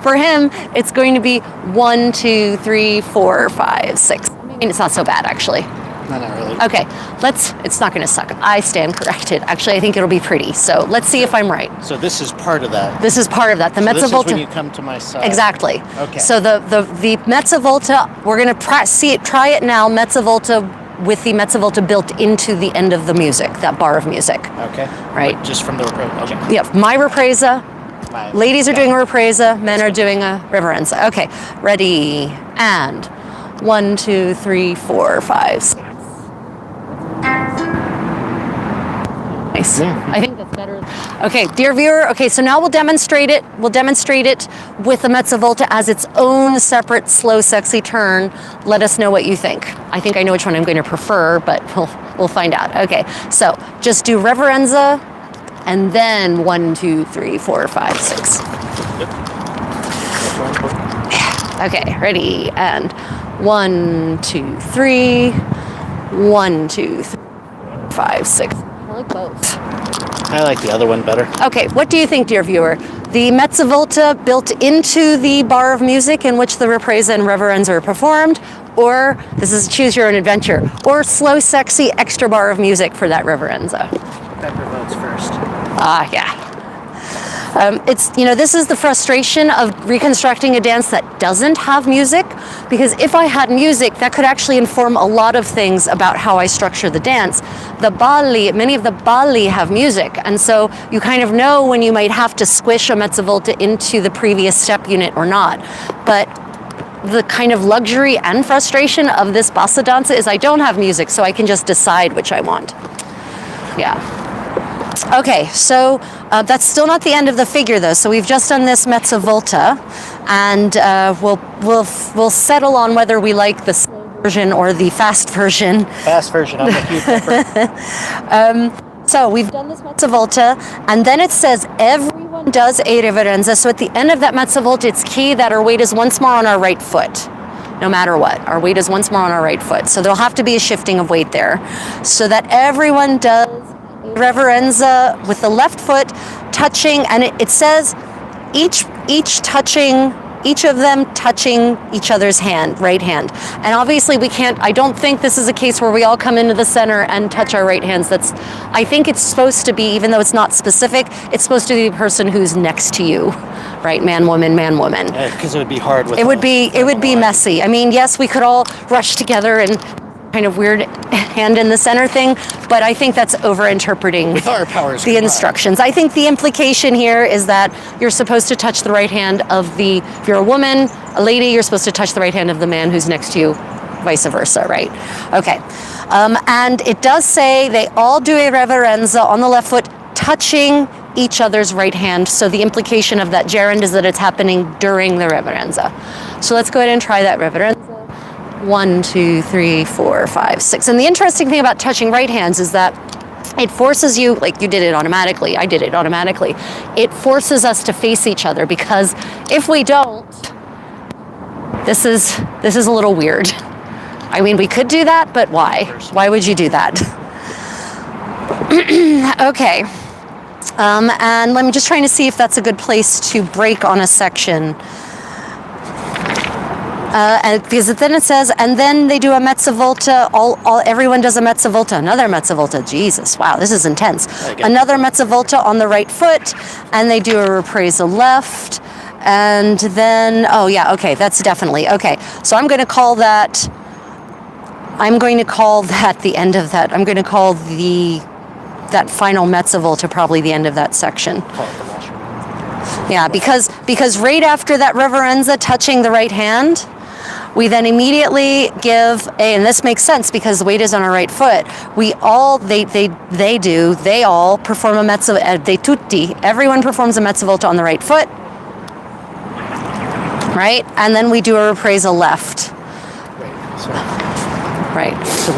For him, it's going to be 1, 2, 3, 4, 5, 6. I mean, it's not so bad, actually.
No, not really.
Okay, it's not going to suck. I stand corrected. Actually, I think it'll be pretty. So let's see if I'm right.
So this is part of that.
This is part of that. The
so
mezza
this
volta.
is when you come to my side.
Exactly.
Okay.
So the mezza volta, we're going to try it now, mezza volta, with the mezza volta built into the end of the music, that bar of music.
Okay.
Right.
But just from the ripresa. Okay.
Yeah, my ripresa. Ladies are doing a ripresa, men are doing a reverenza. Okay, ready, and 1, 2, 3, 4, 5, 6. Nice. I think that's better. Okay, dear viewer, okay, so now we'll demonstrate it. We'll demonstrate it with the mezza volta as its own separate, slow, sexy turn. Let us know what you think. I think I know which one I'm going to prefer, but we'll find out. Okay, so just do reverenza, and then 1, 2, 3, 4, 5, 6. Okay, ready, and 1, 2, 3, 1, 2, 3, 5, 6. I like both.
I like the other one better.
Okay, what do you think, dear viewer? The mezza volta built into the bar of music in which the ripresa and reverenza are performed, or this is choose your own adventure, or slow, sexy extra bar of music for that reverenza?
Pepper votes first.
Yeah. This is the frustration of reconstructing a dance that doesn't have music, because if I had music, that could actually inform a lot of things about how I structure the dance. Many of the balli have music, and so you kind of know when you might have to squish a mezza volta into the previous step unit or not. But the kind of luxury and frustration of this Bassadanza is I don't have music, so I can just decide which I want. Yeah. Okay, so that's still not the end of the figure, though. So we've just done this mezza volta, and we'll settle on whether we like the slow version or the fast version.
Fast version, I'm with you, Pepper.
So we've done this mezza volta, and then it says everyone does a reverenza. So at the end of that mezza volta, it's key that our weight is once more on our right foot. No matter what, our weight is once more on our right foot. So there'll have to be a shifting of weight there, so that everyone does reverenza with the left foot touching, and it says each of them touching each other's right hand. And obviously I don't think this is a case where we all come into the center and touch our right hands. I think it's supposed to be, even though it's not specific, it's supposed to be the person who's next to you, right? Man, woman, man, woman.
Because it would be hard with
it would be messy. I mean, yes, we could all rush together and kind of weird hand in the center thing, but I think that's over-interpreting
with our powers
the instructions. I think the implication here is that you're supposed to touch the right hand if you're a woman, a lady, you're supposed to touch the right hand of the man who's next to you, vice versa, right? Okay. And it does say they all do a reverenza on the left foot, touching each other's right hand. So the implication of that gerund is that it's happening during the reverenza. So let's go ahead and try that reverenza. 1, 2, 3, 4, 5, 6. And the interesting thing about touching right hands is that it forces you, like you did it automatically, I did it automatically. It forces us to face each other, because if we don't, this is a little weird. I mean, we could do that, but why? Why would you do that? Okay. And I'm just trying to see if that's a good place to break on a section. And because then it says, and then they do a mezza volta. Everyone does a mezza volta, another mezza volta. Jesus, wow, this is intense. Another mezza volta on the right foot, and they do a ripresa left, and then that's definitely okay. So I'm going to call that the end of that. I'm going to call that final mezza volta probably the end of that section. Yeah, because right after that reverenza touching the right hand, we then immediately give and this makes sense because the weight is on our right foot. They all perform a mezza, they tutti, everyone performs a mezza volta on the right foot, right? And then we do a ripresa left. Right.
So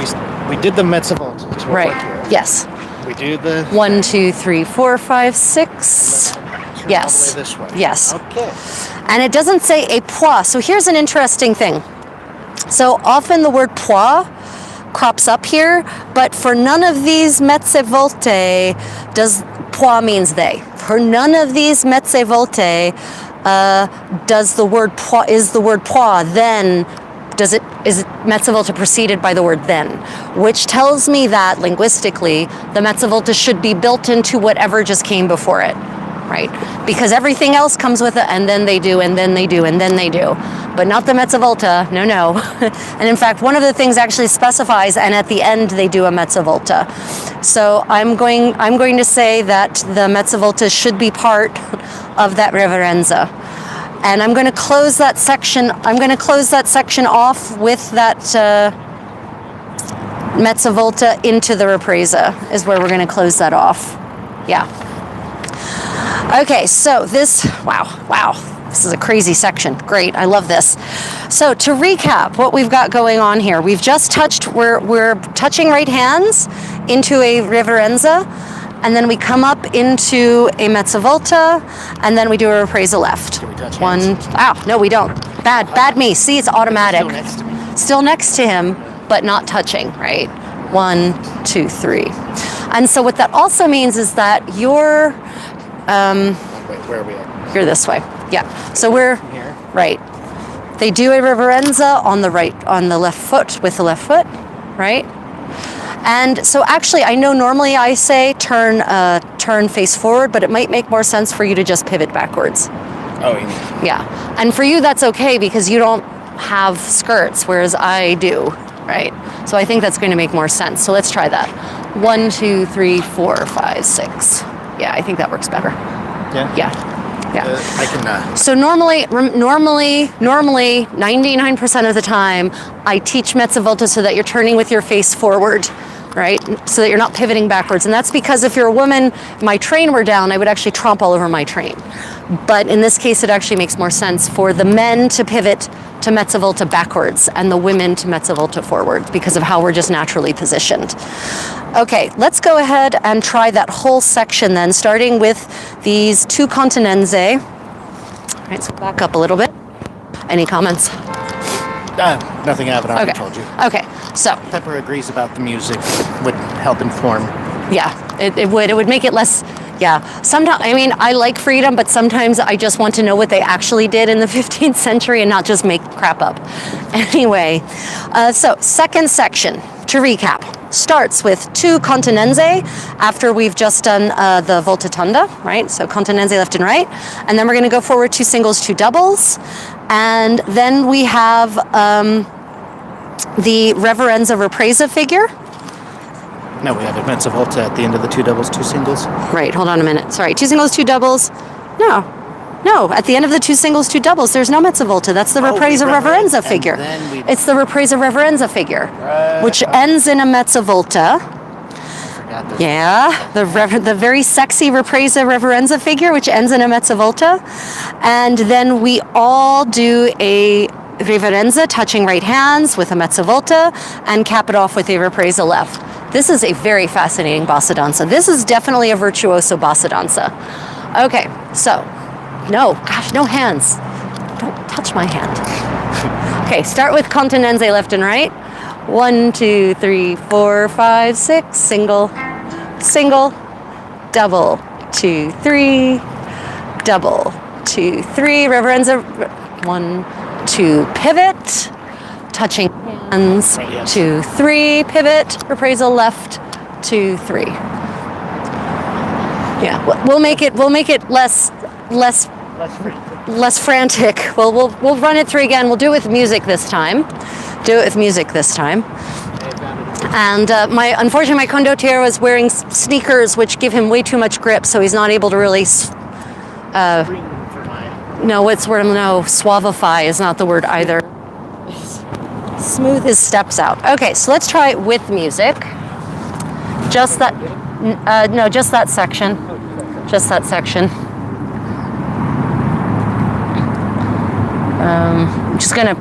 we did the mezza volta.
Right. Yes.
We do the
1, 2, 3, 4, 5, 6. Yes.
All the way this way.
Yes.
Okay.
And it doesn't say a pois. So here's an interesting thing. So often the word pois crops up here, but for none of these mezze volte does pois means they. For none of these mezze volte is the word pois then. Is mezza volta preceded by the word then, which tells me that linguistically the mezza volta should be built into whatever just came before it, right? Because everything else comes with it, and then they do, and then they do, and then they do, but not the mezza volta. No. And in fact, one of the things actually specifies, and at the end they do a mezza volta. So I'm going to say that the mezza volta should be part of that reverenza. And I'm going to close that section. I'm going to close that section off with that mezza volta into the ripresa is where we're going to close that off. Yeah. Okay, so wow. This is a crazy section. Great, I love this. So to recap what we've got going on here, we've just touched, we're touching right hands into a reverenza, and then we come up into a mezza volta, and then we do a ripresa left.
Do we touch
One,
hands?
no, we don't. Bad me. See, it's automatic.
Still next to me.
Still next to him, but not touching, right? 1, 2, 3. And so what that also means is that you're,
Wait, where are we at?
you're this way. Yeah. So we're,
Here.
right. They do a reverenza on the left foot with the left foot, right? And so actually, I know normally I say turn face forward, but it might make more sense for you to just pivot backwards.
Oh, you mean.
Yeah. And for you, that's okay because you don't have skirts, whereas I do, right? So I think that's going to make more sense. So let's try that. 1, 2, 3, 4, 5, 6. Yeah, I think that works better.
Yeah?
Yeah.
I can...
So normally, 99% of the time, I teach mezza volta so that you're turning with your face forward, right? So that you're not pivoting backwards. And that's because if you're a woman, my train were down, I would actually tromp all over my train. But in this case, it actually makes more sense for the men to pivot to mezza volta backwards and the women to mezza volta forward because of how we're just naturally positioned. Okay, let's go ahead and try that whole section then, starting with these 2 continenze. All right, so back up a little bit. Any comments?
Nothing I haven't already told you.
Okay, so.
Pepper agrees about the music would help inform.
Yeah, it would make it less Yeah. Sometimes, I mean, I like freedom, but sometimes I just want to know what they actually did in the 15th century and not just make crap up. Anyway, so second section, to recap, starts with 2 continenze after we've just done the voltatanda, right? So continenze left and right. And then we're going to go forward 2 singles, 2 doubles. And then we have the reverenza ripresa figure.
No, we have a mezza volta at the end of the 2 doubles, 2 singles.
Right, hold on a minute. Sorry, 2 singles, 2 doubles. No, at the end of the 2 singles, 2 doubles, there's no mezza volta. That's the ripresa reverenza figure. It's the ripresa reverenza figure, which ends in a mezza volta. Yeah, the very sexy ripresa reverenza figure, which ends in a mezza volta. And then we all do a reverenza, touching right hands with a mezza volta, and cap it off with a ripresa left. This is a very fascinating Bassadanza. This is definitely a virtuoso Bassadanza. Okay, so, no hands. Don't touch my hand. Okay, start with continenze left and right. 1, 2, 3, 4, 5, 6, single, single, double, 2, 3, double, 2, 3, reverenza, 1, 2, pivot, touching hands, 2, 3, pivot, ripresa left, 2, 3. Yeah, we'll make it less frantic. We'll run it through again. We'll do it with music this time. And unfortunately, my condottiere was wearing sneakers, which give him way too much grip, so he's not able to really. Suavify is not the word either. Smooth his steps out. Okay, so let's try it with music. Just that section. Just that section. I'm just gonna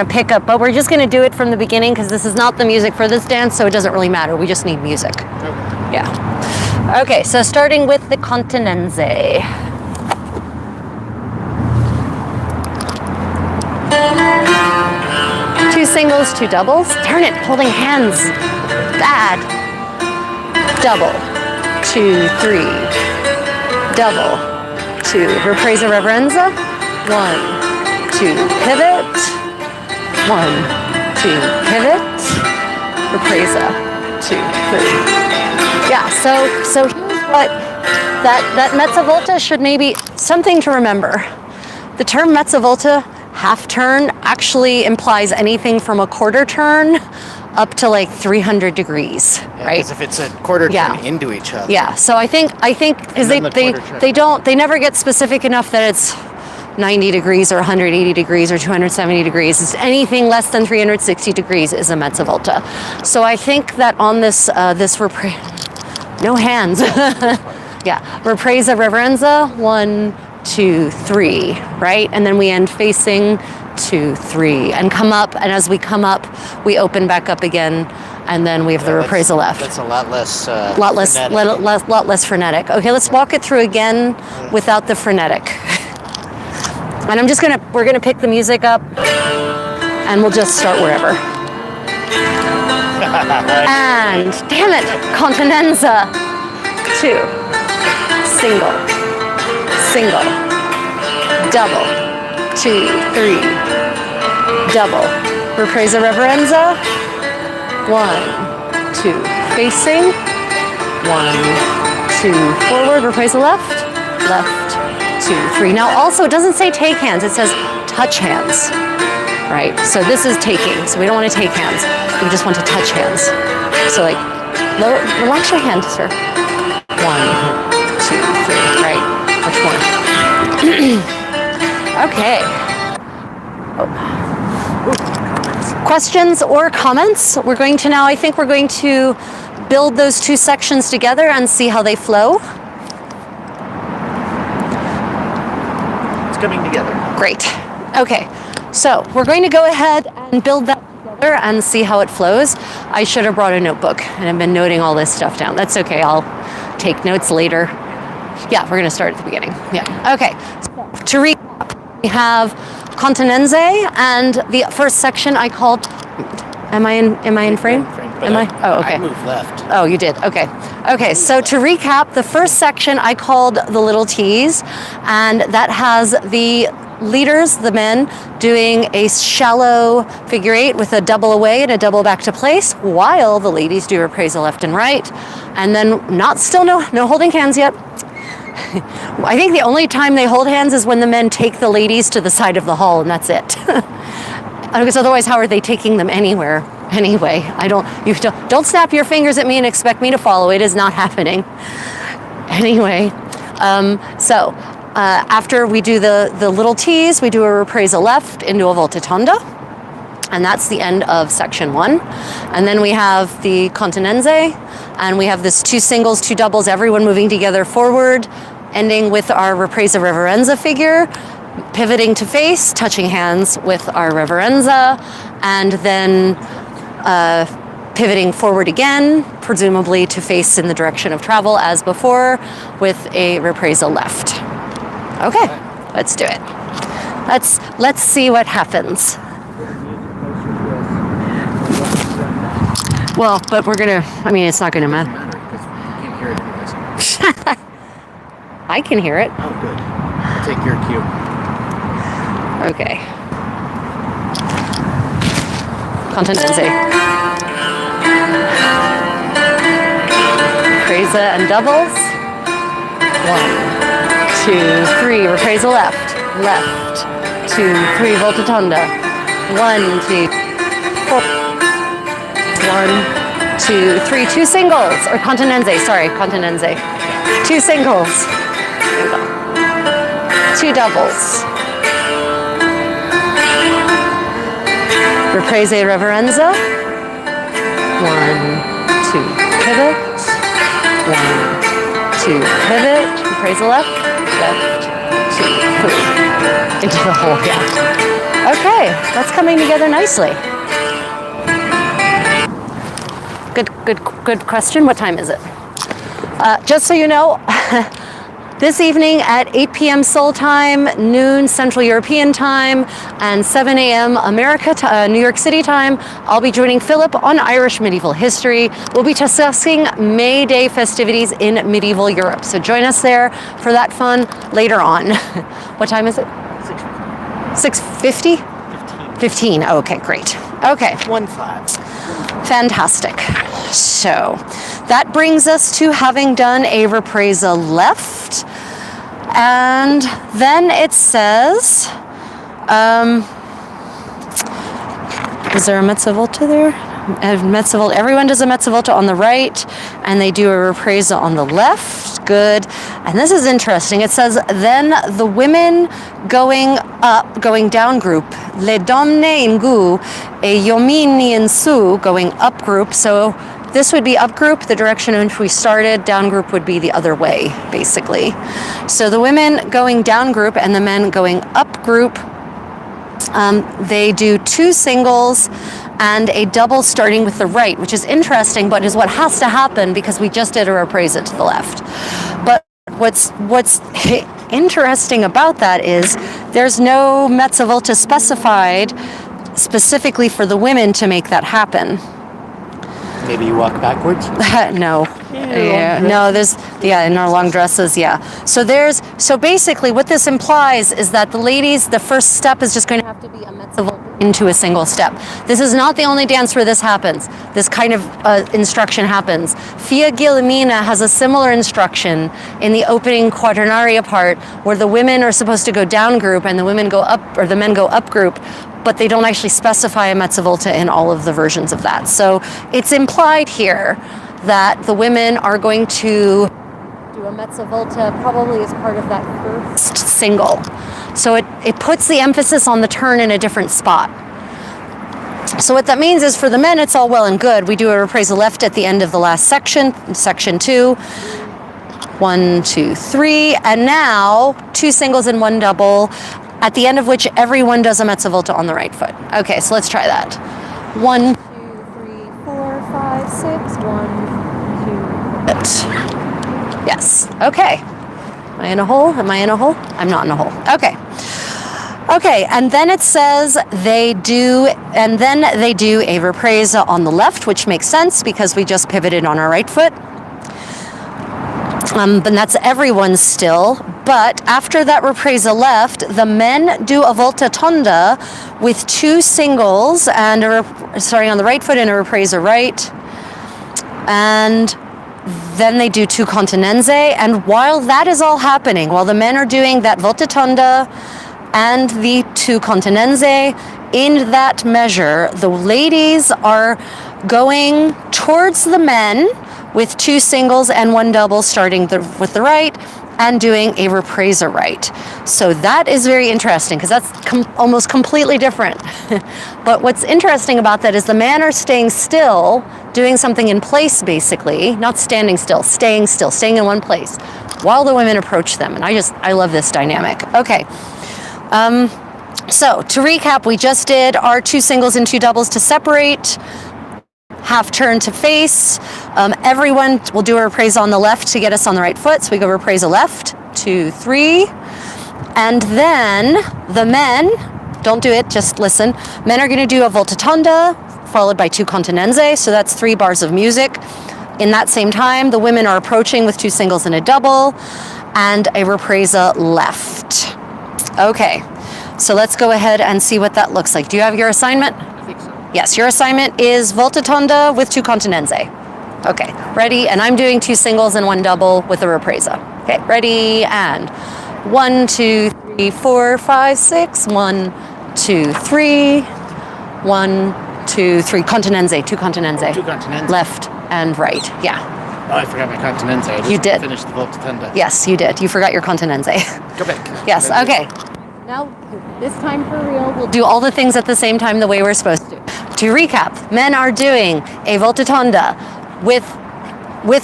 pick up, but we're just gonna do it from the beginning because this is not the music for this dance, so it doesn't really matter. We just need music. Yeah. Okay, so starting with the continenze. 2 singles, 2 doubles. Darn it, holding hands. Bad. Double, 2, 3. Double, 2. Ripresa reverenza. 1, 2. Pivot. 1, 2. Pivot. Ripresa. 2, 3. Yeah. So here's what that mezza volta should maybe something to remember. The term mezza volta, half turn, actually implies anything from a quarter turn up to like 300 degrees, right?
Because if it's a quarter turn into each other.
Yeah. So I think because they never get specific enough that it's 90 degrees or 180 degrees or 270 degrees. It's anything less than 360 degrees is a mezza volta. So I think that on this no hands. Yeah, ripresa reverenza, 1, 2, 3, right? And then we end facing 2, 3, and come up. And as we come up, we open back up again, and then we have the ripresa left.
That's a lot less.
Lot less frenetic. Okay, let's walk it through again without the frenetic. And we're gonna pick the music up, and we'll just start wherever. And damn it, continenza, 2, single, single, double, 2, 3, double, ripresa reverenza, 1, 2, facing, 1, 2, forward, ripresa left, left, 2, 3. Now also, it doesn't say take hands, it says touch hands, right? So this is taking, so we don't want to take hands, we just want to touch hands. So like, relax your hand, sir. 1, 2, 3, right? Much more. Okay. Questions or comments? I think we're going to build those 2 sections together and see how they flow.
It's coming together.
Great. Okay. So we're going to go ahead and build that together and see how it flows. I should have brought a notebook and I've been noting all this stuff down. That's okay. I'll take notes later. Yeah, we're going to start at the beginning. Yeah. Okay. So, to recap, we have continenze, and the first section I called. Am I in frame? Am I? Oh, okay.
I moved left.
Oh, you did. Okay. Okay. So to recap, the first section I called the little T's, and that has the leaders, the men, doing a shallow figure eight with a double away and a double back to place, while the ladies do reprise left and right, and then no holding hands yet. I think the only time they hold hands is when the men take the ladies to the side of the hall, and that's it. Because otherwise, how are they taking them anywhere? Anyway, don't snap your fingers at me and expect me to follow. It is not happening. Anyway, so after we do the little T's, we do a reprise left into a volta tonda, and that's the end of section 1. And then we have the continenze, and we have this 2 singles, 2 doubles, everyone moving together forward, ending with our reprise reverenza figure, pivoting to face, touching hands with our reverenza, and then pivoting forward again, presumably to face in the direction of travel as before, with a reprise left. Okay, let's do it. Let's see what happens. Well, but it's not gonna matter. I can hear it.
Oh, good. I'll take your cue.
Okay. Continenze. Reprise and doubles. 1, 2, 3. Reprise left. Left. 2, 3. Volta tonda. 1, 2, 4. 1, 2, 3. 2 singles. Or continenze. Sorry, continenze. 2 singles. 2 doubles. Reprise reverenza. 1, 2, pivot. 1, 2, pivot. Reprise left, 2, 3. Into the hole, yeah. Okay, that's coming together nicely. Good question. What time is it? Just so you know, this evening at 8 p.m. Seoul time, noon Central European time, and 7 a.m. New York City time, I'll be joining Philip on Irish medieval history. We'll be discussing May Day festivities in medieval Europe. So join us there for that fun later on. What time is it? 6:50? 15. Oh, okay, great. Okay.
1-5.
Fantastic. So that brings us to having done a reprise left. And then it says, is there a mezza volta there? Everyone does a mezza volta on the right, and they do a reprise on the left. Good. And this is interesting. It says, then the women going down group, le donne in gu, e gli uomini in su, going up group. So this would be up group, the direction in which we started. Down group would be the other way, basically. So the women going down group and the men going up group, they do 2 singles and a double starting with the right, which is interesting, but is what has to happen because we just did a reprise to the left. But what's interesting about that is there's no mezza volta specified specifically for the women to make that happen.
Maybe you walk backwards?
No. Yeah, no, in our long dresses, yeah. So basically what this implies is that the ladies, the first step is just going to have to be a mezza volta into a single step. This is not the only dance where this happens. This kind of instruction happens. Fia Guillemina has a similar instruction in the opening quaternaria part where the women are supposed to go down group and the women go up, or the men go up group, but they don't actually specify a mezza volta in all of the versions of that. So it's implied here that the women are going to do a mezza volta probably as part of that first single. So it puts the emphasis on the turn in a different spot. So what that means is for the men, it's all well and good. We do a reprise left at the end of the last section, section 2. 1, 2, 3, and now 2 singles and 1 double, at the end of which everyone does a mezza volta on the right foot. Okay, so let's try that. 1, 2, 3, 4, 5, 6, 1, 2, yes, okay. Am I in a hole? Am I in a hole? I'm not in a hole. Okay. Okay, and then it says they do a ripresa on the left, which makes sense because we just pivoted on our right foot. But that's everyone still. But after that ripresa left, the men do a volta tonda with 2 singles and starting on the right foot and a ripresa right. And then they do 2 continenze. And while that is all happening, while the men are doing that volta tonda and the 2 continenze, in that measure, the ladies are going towards the men with 2 singles and 1 double, starting with the right and doing a ripresa right. So that is very interesting because that's almost completely different. But what's interesting about that is the men are staying still, doing something in place basically, not standing still, staying in one place while the women approach them. And I love this dynamic. Okay. So to recap, we just did our 2 singles and 2 doubles to separate, half turn to face. Everyone will do a ripresa on the left to get us on the right foot. So we go ripresa left, 2, 3. And then the men, don't do it, just listen. Men are going to do a volta tonda followed by 2 continenze. So that's 3 bars of music. In that same time, the women are approaching with 2 singles and a double and a ripresa left. Okay, so let's go ahead and see what that looks like. Do you have your assignment?
I think so.
Yes, your assignment is volta tonda with 2 continenze. Okay, ready? And I'm doing 2 singles and 1 double with a ripresa. Okay, ready? And 1, 2, 3, 4, 5, 6. 1, 2, 3. 1, 2, 3. Continenze, 2 continenze.
2 continenze.
Left and right. Yeah.
Oh, I forgot my continenze. I just
You did.
finished the volta tonda.
Yes, you did. You forgot your continenze.
Go back.
Yes, okay. Now, this time for real, we'll do all the things at the same time the way we're supposed to. To recap, men are doing a volta tonda with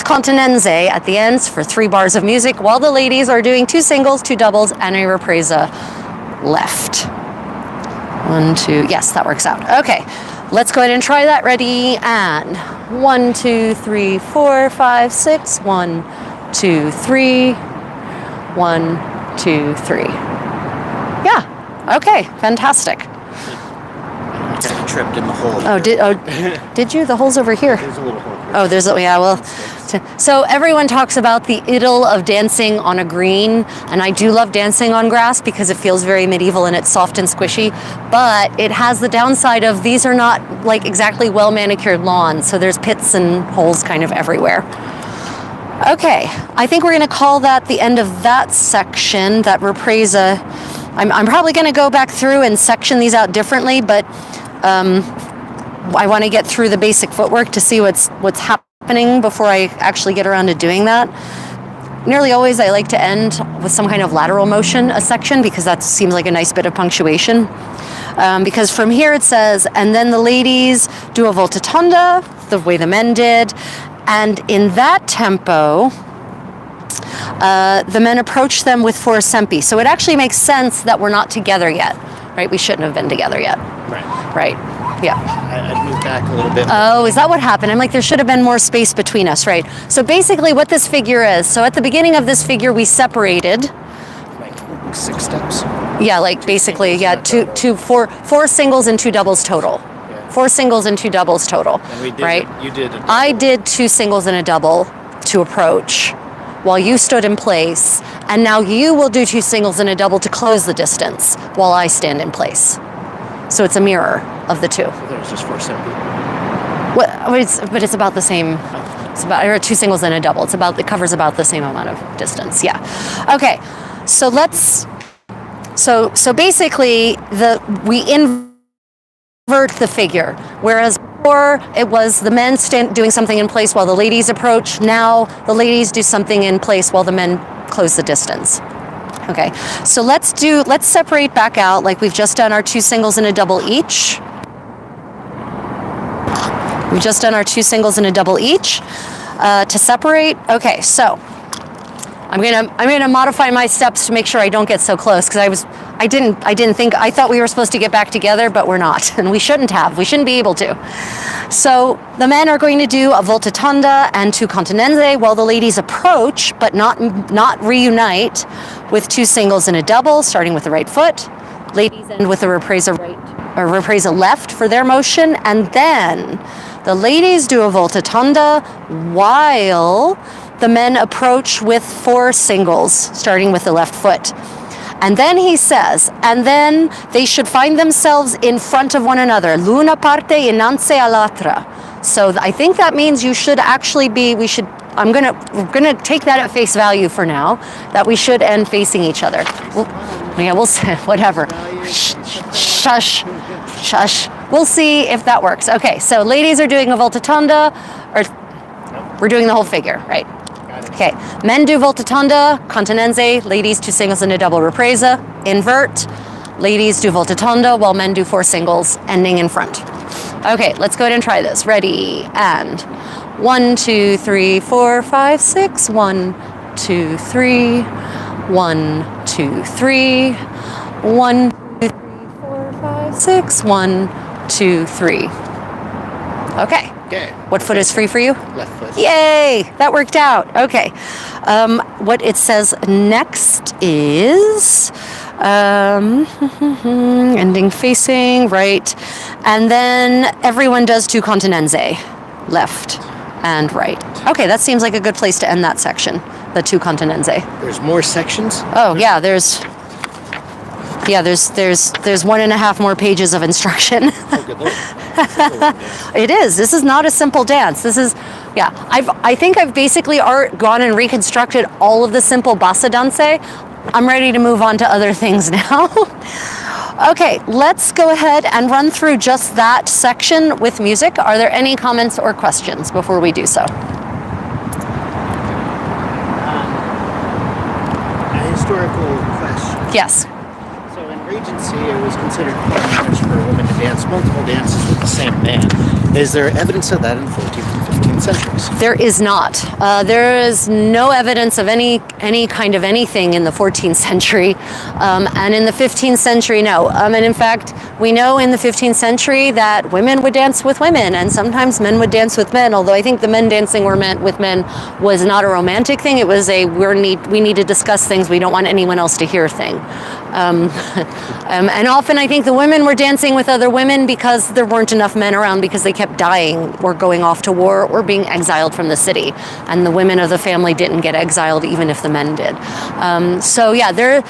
continenze at the ends for 3 bars of music, while the ladies are doing 2 singles, 2 doubles, and a ripresa left. 1, 2, yes, that works out. Okay, let's go ahead and try that. Ready? And 1, 2, 3, 4, 5, 6. 1, 2, 3. 1, 2, 3. Yeah. Okay. Fantastic.
I got tripped in the hole.
Did you? The hole's over here.
There's a little hole here.
Oh, yeah. Well, so everyone talks about the idyll of dancing on a green, and I do love dancing on grass because it feels very medieval and it's soft and squishy. But it has the downside of these are not like exactly well manicured lawns, so there's pits and holes kind of everywhere. Okay, I think we're going to call that the end of that section, that ripresa. I'm probably going to go back through and section these out differently, but I want to get through the basic footwork to see what's happening before I actually get around to doing that. Nearly always I like to end with some kind of lateral motion, a section, because that seems like a nice bit of punctuation. Because from here it says, and then the ladies do a volta tonda, the way the men did, and in that tempo, the men approach them with 4 sempi. So it actually makes sense that we're not together yet, right? We shouldn't have been together yet. Right. Yeah.
I'd move back a little bit.
Oh, is that what happened? I'm like, there should have been more space between us, right? So basically what this figure is, so at the beginning of this figure, we separated.
Like 6 steps.
Yeah, like basically, yeah, 4 singles and 2 doubles total.
Yeah.
4 singles and 2 doubles total,
And we did
right?
You did it.
I did 2 singles and a double to approach while you stood in place, and now you will do 2 singles and a double to close the distance while I stand in place. So it's a mirror of the 2.
There's just 4 sempi.
But it's about the same. It's about 2 singles and a double. It covers about the same amount of distance. Yeah. Okay. So basically we invert the figure, whereas before it was the men doing something in place while the ladies approach. Now the ladies do something in place while the men close the distance. Okay, so let's separate back out like we've just done our 2 singles and a double each. We've just done our 2 singles and a double each to separate. Okay, so I'm gonna modify my steps to make sure I don't get so close, because I thought we were supposed to get back together, but we're not, and we shouldn't have. We shouldn't be able to. So the men are going to do a volta tonda and 2 continenze while the ladies approach, but not reunite, with 2 singles and a double, starting with the right foot. Ladies end with a represa right or represa left for their motion, and then the ladies do a voltatonda while the men approach with 4 singles, starting with the left foot. And then he says, and then they should find themselves in front of one another. L'una parte innanzi all'altra. So I think that means you should actually be, we're gonna take that at face value for now, that we should end facing each other. We'll say, whatever. Shush. We'll see if that works. Okay, so ladies are doing a voltatonda, or we're doing the whole figure, right? Okay, men do voltatonda, continenze, ladies 2 singles and a double represa, invert, ladies do voltatonda while men do 4 singles, ending in front. Okay, let's go ahead and try this. Ready, and 1, 2, 3, 4, 5, 6, 1, 2, 3, 1, 2, 3, 1, 2, 3, 4, 5, 6, 1, 2, 3. Okay.
Okay.
What foot is free for you?
Left foot.
Yay! That worked out. Okay. What it says next is ending facing, right. And then everyone does 2 continenze, left and right. Okay, that seems like a good place to end that section, the 2 continenze.
There's more sections?
Oh, yeah, there's 1.5 more pages of instruction.
Oh, good Lord.
It is. This is not a simple dance. This is, yeah. I think I've basically gone and reconstructed all of the simple Bassadanza. I'm ready to move on to other things now. Okay, let's go ahead and run through just that section with music. Are there any comments or questions before we do so?
A historical question.
Yes.
So in Regency, it was considered quite manners for a woman to dance multiple dances with the same man. Is there evidence of that in 14th and 15th centuries?
There is not. There is no evidence of any kind of anything in the 14th century, and in the 15th century, no. And in fact, we know in the 15th century that women would dance with women, and sometimes men would dance with men. Although I think the men dancing with men was not a romantic thing. It was a we need to discuss things we don't want anyone else to hear thing. And often I think the women were dancing with other women because there weren't enough men around, because they kept dying or going off to war or being exiled from the city, and the women of the family didn't get exiled even if the men did. So yeah, there's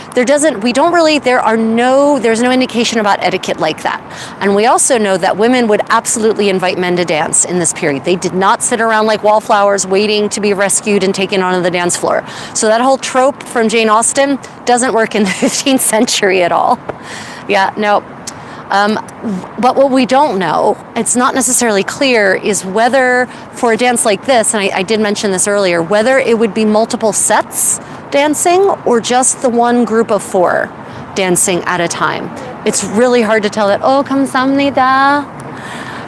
no indication about etiquette like that. And we also know that women would absolutely invite men to dance in this period. They did not sit around like wallflowers waiting to be rescued and taken onto the dance floor. So that whole trope from Jane Austen doesn't work in the 15th century at all. Yeah, no. But what we don't know, it's not necessarily clear, is whether for a dance like this, and I did mention this earlier, whether it would be multiple sets dancing or just the one group of 4 dancing at a time. It's really hard to tell that. Oh, 감사합니다.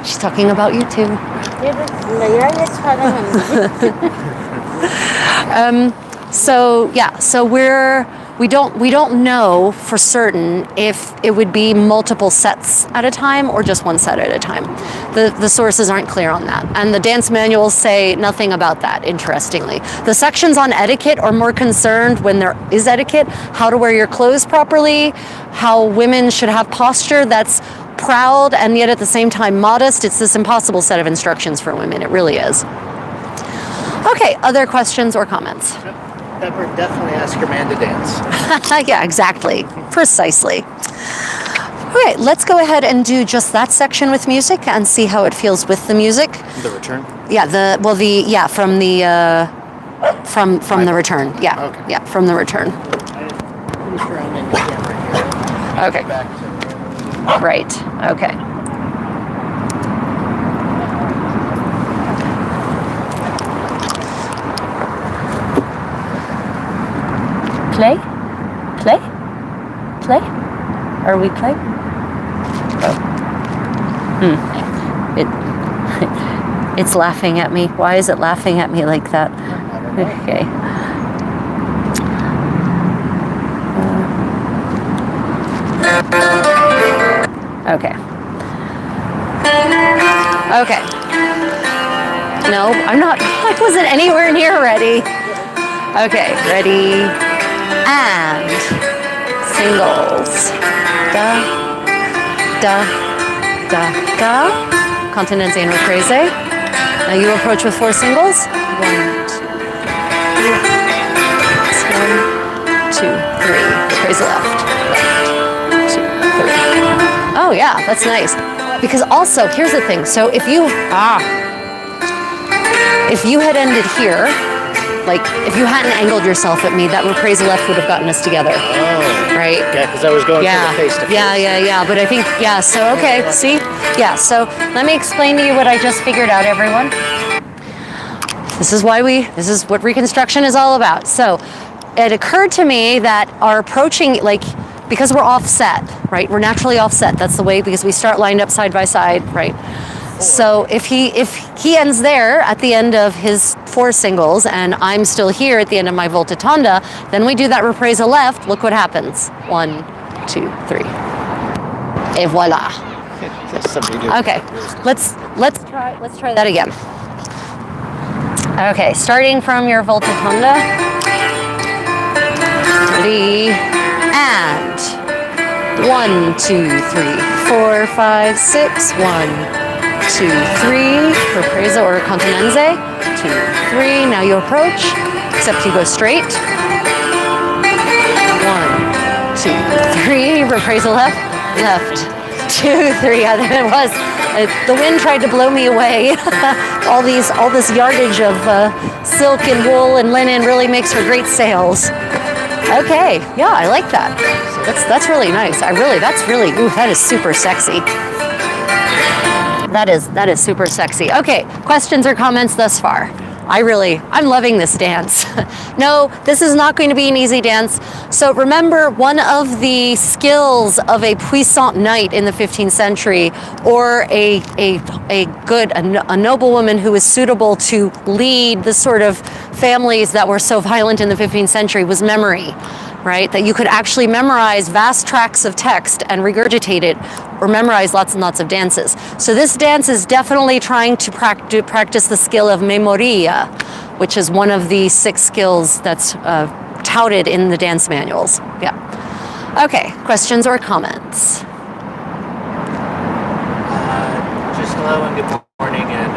She's talking about you too. So yeah, so we don't know for certain if it would be multiple sets at a time or just one set at a time. The sources aren't clear on that, and the dance manuals say nothing about that, interestingly. The sections on etiquette are more concerned, when there is etiquette, how to wear your clothes properly, how women should have posture that's proud and yet at the same time modest. It's this impossible set of instructions for women. It really is. Okay, other questions or comments?
Pepper, definitely ask your man to dance.
Yeah, exactly. Precisely. Okay, let's go ahead and do just that section with music and see how it feels with the music.
The return?
Yeah, from the return. Yeah.
Okay.
Yeah, from the return.
Pretty sure I'm in the camera here.
Okay.
Back to
Right. Okay. Play? Are we playing? Oh. It's laughing at me. Why is it laughing at me like that? Okay. Okay. Okay. No, I'm not. I wasn't anywhere near ready. Okay, ready. And singles. Da, da, da, da. Continenza and reprise. Now you approach with 4 singles. 1, 2, 3. 1, 2, 3. Reprise left. 2, 3. Oh yeah, that's nice. Because also, here's the thing. So if you had ended here, like if you hadn't angled yourself at me, that reprise left would have gotten us together.
Oh.
Right?
Yeah, because I was going for the face to face.
Yeah. But I think, so okay, see? Yeah, so let me explain to you what I just figured out, everyone. This is what Reconstruction is all about. So it occurred to me that our approaching, because we're offset, right? We're naturally offset. That's the way, because we start lined up side by side, right? So if he ends there at the end of his 4 singles and I'm still here at the end of my volta tonda, then we do that reprise left. Look what happens. 1, 2, 3. Et voila. Okay, let's try that again. Okay, starting from your volta tonda. Ready, and 1, 2, 3, 4, 5, 6. 1, 2, 3. Reprise or continenza. 2, 3. Now you approach, except you go straight. 1, 2, 3. Reprise left. 2, 3. Yeah, there it was. The wind tried to blow me away. all this yardage of silk and wool and linen really makes for great sails. Okay, yeah, I like that. That's really nice. That is super sexy. That is super sexy. Okay, questions or comments thus far? I'm loving this dance. No, this is not going to be an easy dance. So remember, one of the skills of a puissant knight in the 15th century, or a noble woman who was suitable to lead the sort of families that were so violent in the 15th century, was memory, right? That you could actually memorize vast tracts of text and regurgitate it, or memorize lots and lots of dances. So this dance is definitely trying to practice the skill of memoria, which is one of the 6 skills that's touted in the dance manuals. Yeah. Okay, questions or comments?
Just hello and good morning, and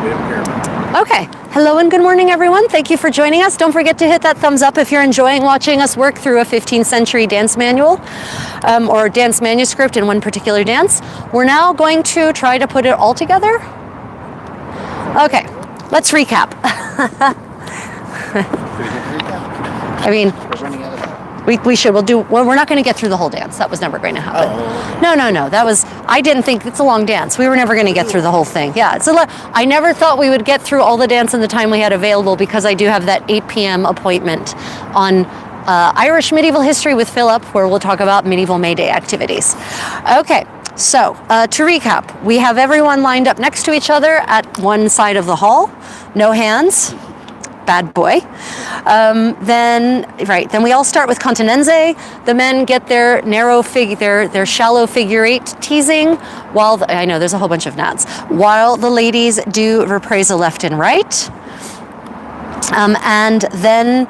we don't care about that.
Okay, hello and good morning, everyone. Thank you for joining us. Don't forget to hit that thumbs up if you're enjoying watching us work through a 15th century dance manual or dance manuscript in one particular dance. We're now going to try to put it all together. Okay, let's recap. I mean,
We're running out of time.
we should. We're not going to get through the whole dance. That was never going to happen.
Oh.
No. I didn't think, it's a long dance. We were never going to get through the whole thing. Yeah, it's a lot. I never thought we would get through all the dance in the time we had available, because I do have that 8 p.m. appointment on Irish medieval history with Philip, where we'll talk about medieval May Day activities. Okay. So, to recap, we have everyone lined up next to each other at one side of the hall. No hands. Bad boy. Then we all start with continenza. The men get their their shallow figure 8 teasing, while I know there's a whole bunch of gnats. While the ladies do reprise left and right, and then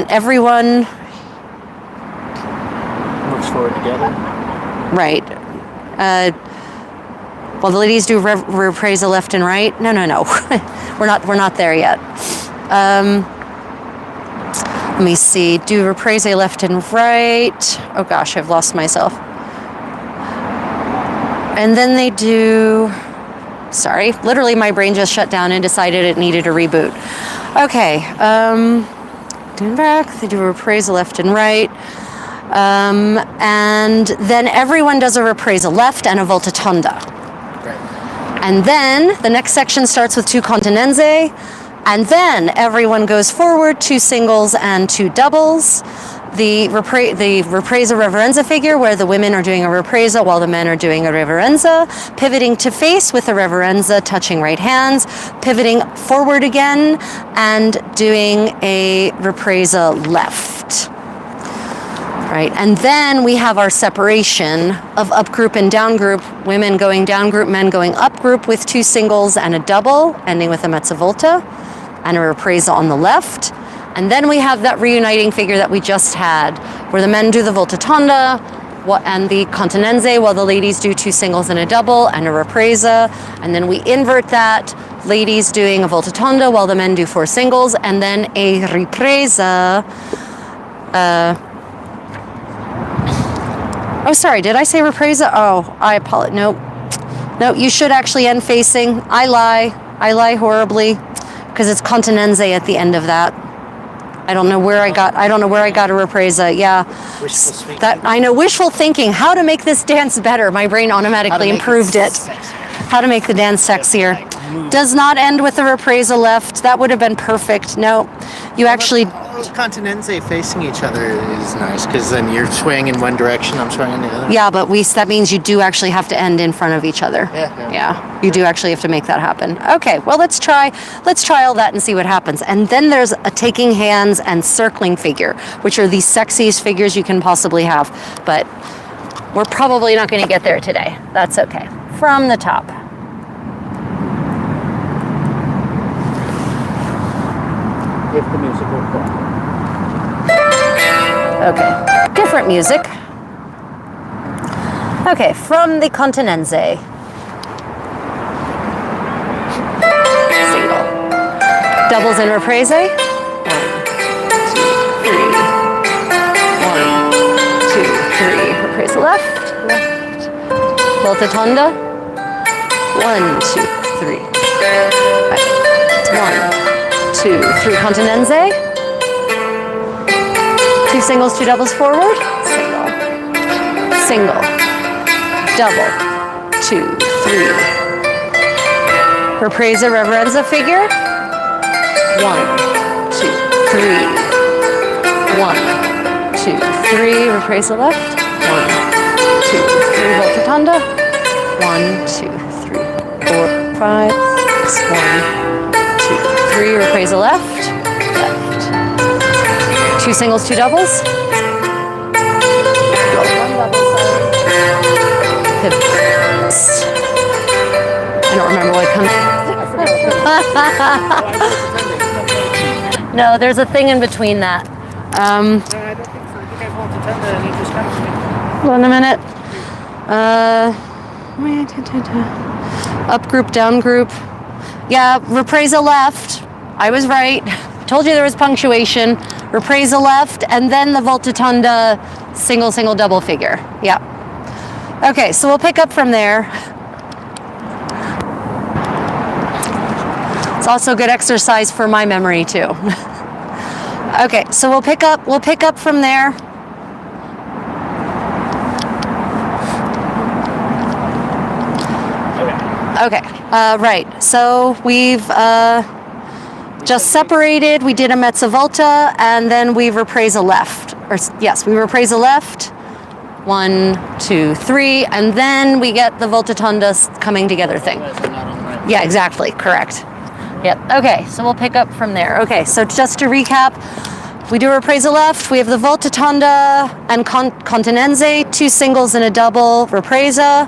everyone
Moves forward together.
right. Well, the ladies do reprise left and right. No. we're not there yet. Let me see. Do reprise left and right. Oh gosh, I've lost myself. And then they do. Sorry, literally, my brain just shut down and decided it needed a reboot. Okay. Doing back. They do reprise left and right. And then everyone does a reprise left and a volta tonda. And then the next section starts with 2 continenza, and then everyone goes forward 2 singles and 2 doubles. The represa reverenza figure, where the women are doing a represa while the men are doing a reverenza, pivoting to face with the reverenza, touching right hands, pivoting forward again, and doing a represa left. Right, and then we have our separation of up group and down group, women going down group, men going up group with 2 singles and a double, ending with a mezza volta, and a represa on the left. And then we have that reuniting figure that we just had, where the men do the voltatonda and the continenze, while the ladies do 2 singles and a double and a ripresa. And then we invert that, ladies doing a voltatonda while the men do 4 singles, and then a ripresa. Oh, sorry, did I say ripresa? Oh, I apologize. Nope. No, you should actually end facing. I lie horribly, because it's continenze at the end of that. I don't know where I got a ripresa. Yeah.
Wishful thinking.
That I know, wishful thinking. How to make this dance better. My brain automatically improved it. How to make the dance sexier. Does not end with the ripresa left. That would have been perfect. No. You actually
Continenze facing each other is nice, because then you're swaying in one direction, I'm swaying in the other.
Yeah, but that means you do actually have to end in front of each other.
Yeah.
You do actually have to make that happen. Okay, well, let's try all that and see what happens. And then there's a taking hands and circling figure, which are the sexiest figures you can possibly have. But we're probably not going to get there today. That's okay. From the top.
If the music will play.
Okay, different music. Okay, from the continenze. Single. Doubles in riprese. 1, 2, 3. Riprese left. Voltatonda. 1, 2, 3. Right. 1, 2, 3. Continenze. 2 singles, 2 doubles forward. Single. Single. Double. 2, 3. Ripresa, reverenza figure. 1, 2, 3. 1, 2, 3. Ripresa left. 1, 2, 3. Voltatonda. 1, 2, 3, 4, 5, 6. 1, 2, 3. Ripresa left. 2 singles, 2 doubles. 1 double. Pivots. I don't remember what comes. No, there's a thing in between that.
I don't think so. I think I voltatonda and you just comes.
Hold on a minute. Up group, down group. Yeah, ripresa left. I was right. Told you there was punctuation. Ripresa left, and then the voltatonda single, single, double figure. Yeah. Okay, so we'll pick up from there. It's also good exercise for my memory too. Okay, so we'll pick up from there. Okay, right. So we've just separated. We did a mezza volta, and then we ripresa left. Or yes, we ripresa left. 1, 2, 3, and then we get the voltatonda coming together thing. Yeah, exactly. Correct. Yep. Okay, so we'll pick up from there. Okay, so just to recap, we do ripresa left. We have the voltatonda and continenze, 2 singles and a double ripresa,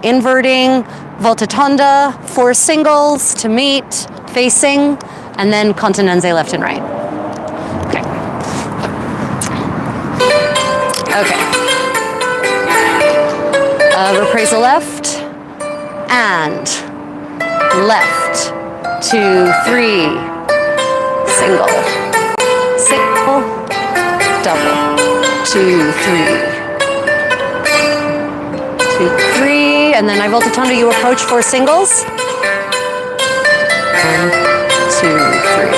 inverting, voltatonda, 4 singles to meet, facing, and then continenze left and right. Okay. Okay. Ripresa left and left, 2, 3, single, single, double, 2, 3, 2, 3, and then I voltatonda, you approach 4 singles. 1, 2, 3.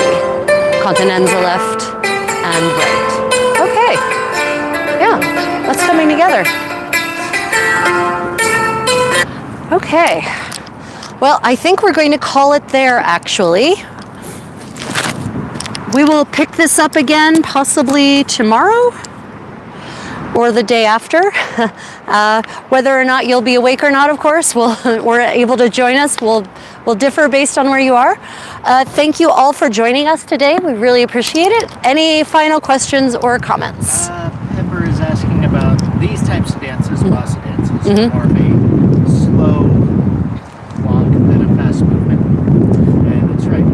Continenza left and right. Okay. Yeah, that's coming together. Okay. Well, I think we're going to call it there, actually. We will pick this up again possibly tomorrow or the day after. Whether or not you'll be awake or not, of course, we're able to join us. We'll differ based on where you are. Thank you all for joining us today. We really appreciate it. Any final questions or comments?
Pepper is asking about these types of dances, Bassadanzas, more of a slow walk than a fast movement. And that's right.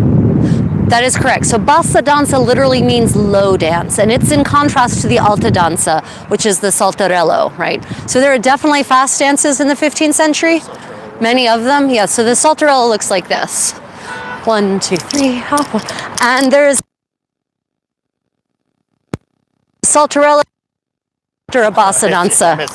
That is correct. So Bassadanza literally means low dance, and it's in contrast to the Alta Danza, which is the saltarello, right? So there are definitely fast dances in the 15th century. Many of them, yeah. So the saltarello looks like this. 1, 2, 3, hop. And there's saltarello after a Bassadanza.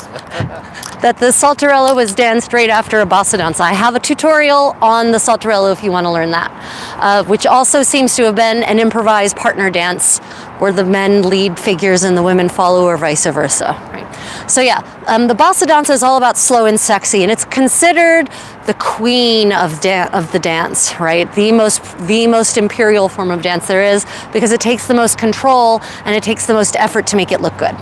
That the saltarello was danced right after a Bassadanza. I have a tutorial on the saltarello if you want to learn that, which also seems to have been an improvised partner dance where the men lead figures and the women follow, or vice versa. Right? So yeah, the Bassadanza is all about slow and sexy, and it's considered the queen of the dance, right? The most imperial form of dance there is, because it takes the most control and it takes the most effort to make it look good.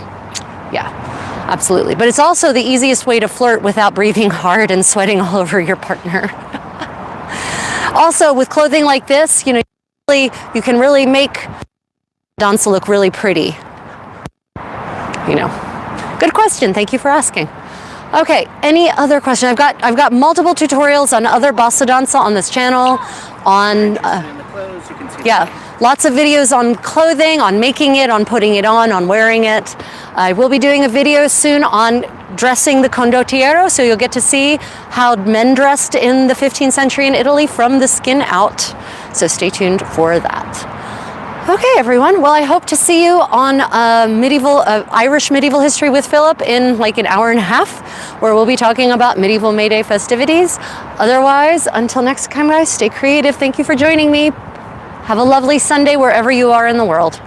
Yeah. Absolutely. But it's also the easiest way to flirt without breathing hard and sweating all over your partner. Also, with clothing like this, you know, you can really make danza look really pretty. You know. Good question. Thank you for asking. Okay, any other question? I've got multiple tutorials on other Bassadanza on this channel, on yeah, lots of videos on clothing, on making it, on putting it on wearing it. I will be doing a video soon on dressing the condottiero, so you'll get to see how men dressed in the 15th century in Italy from the skin out. So stay tuned for that. Okay, everyone. Well, I hope to see you on Irish medieval history with Philip in like an hour and a half, where we'll be talking about medieval May Day festivities. Otherwise, until next time, guys, stay creative. Thank you for joining me. Have a lovely Sunday wherever you are in the world.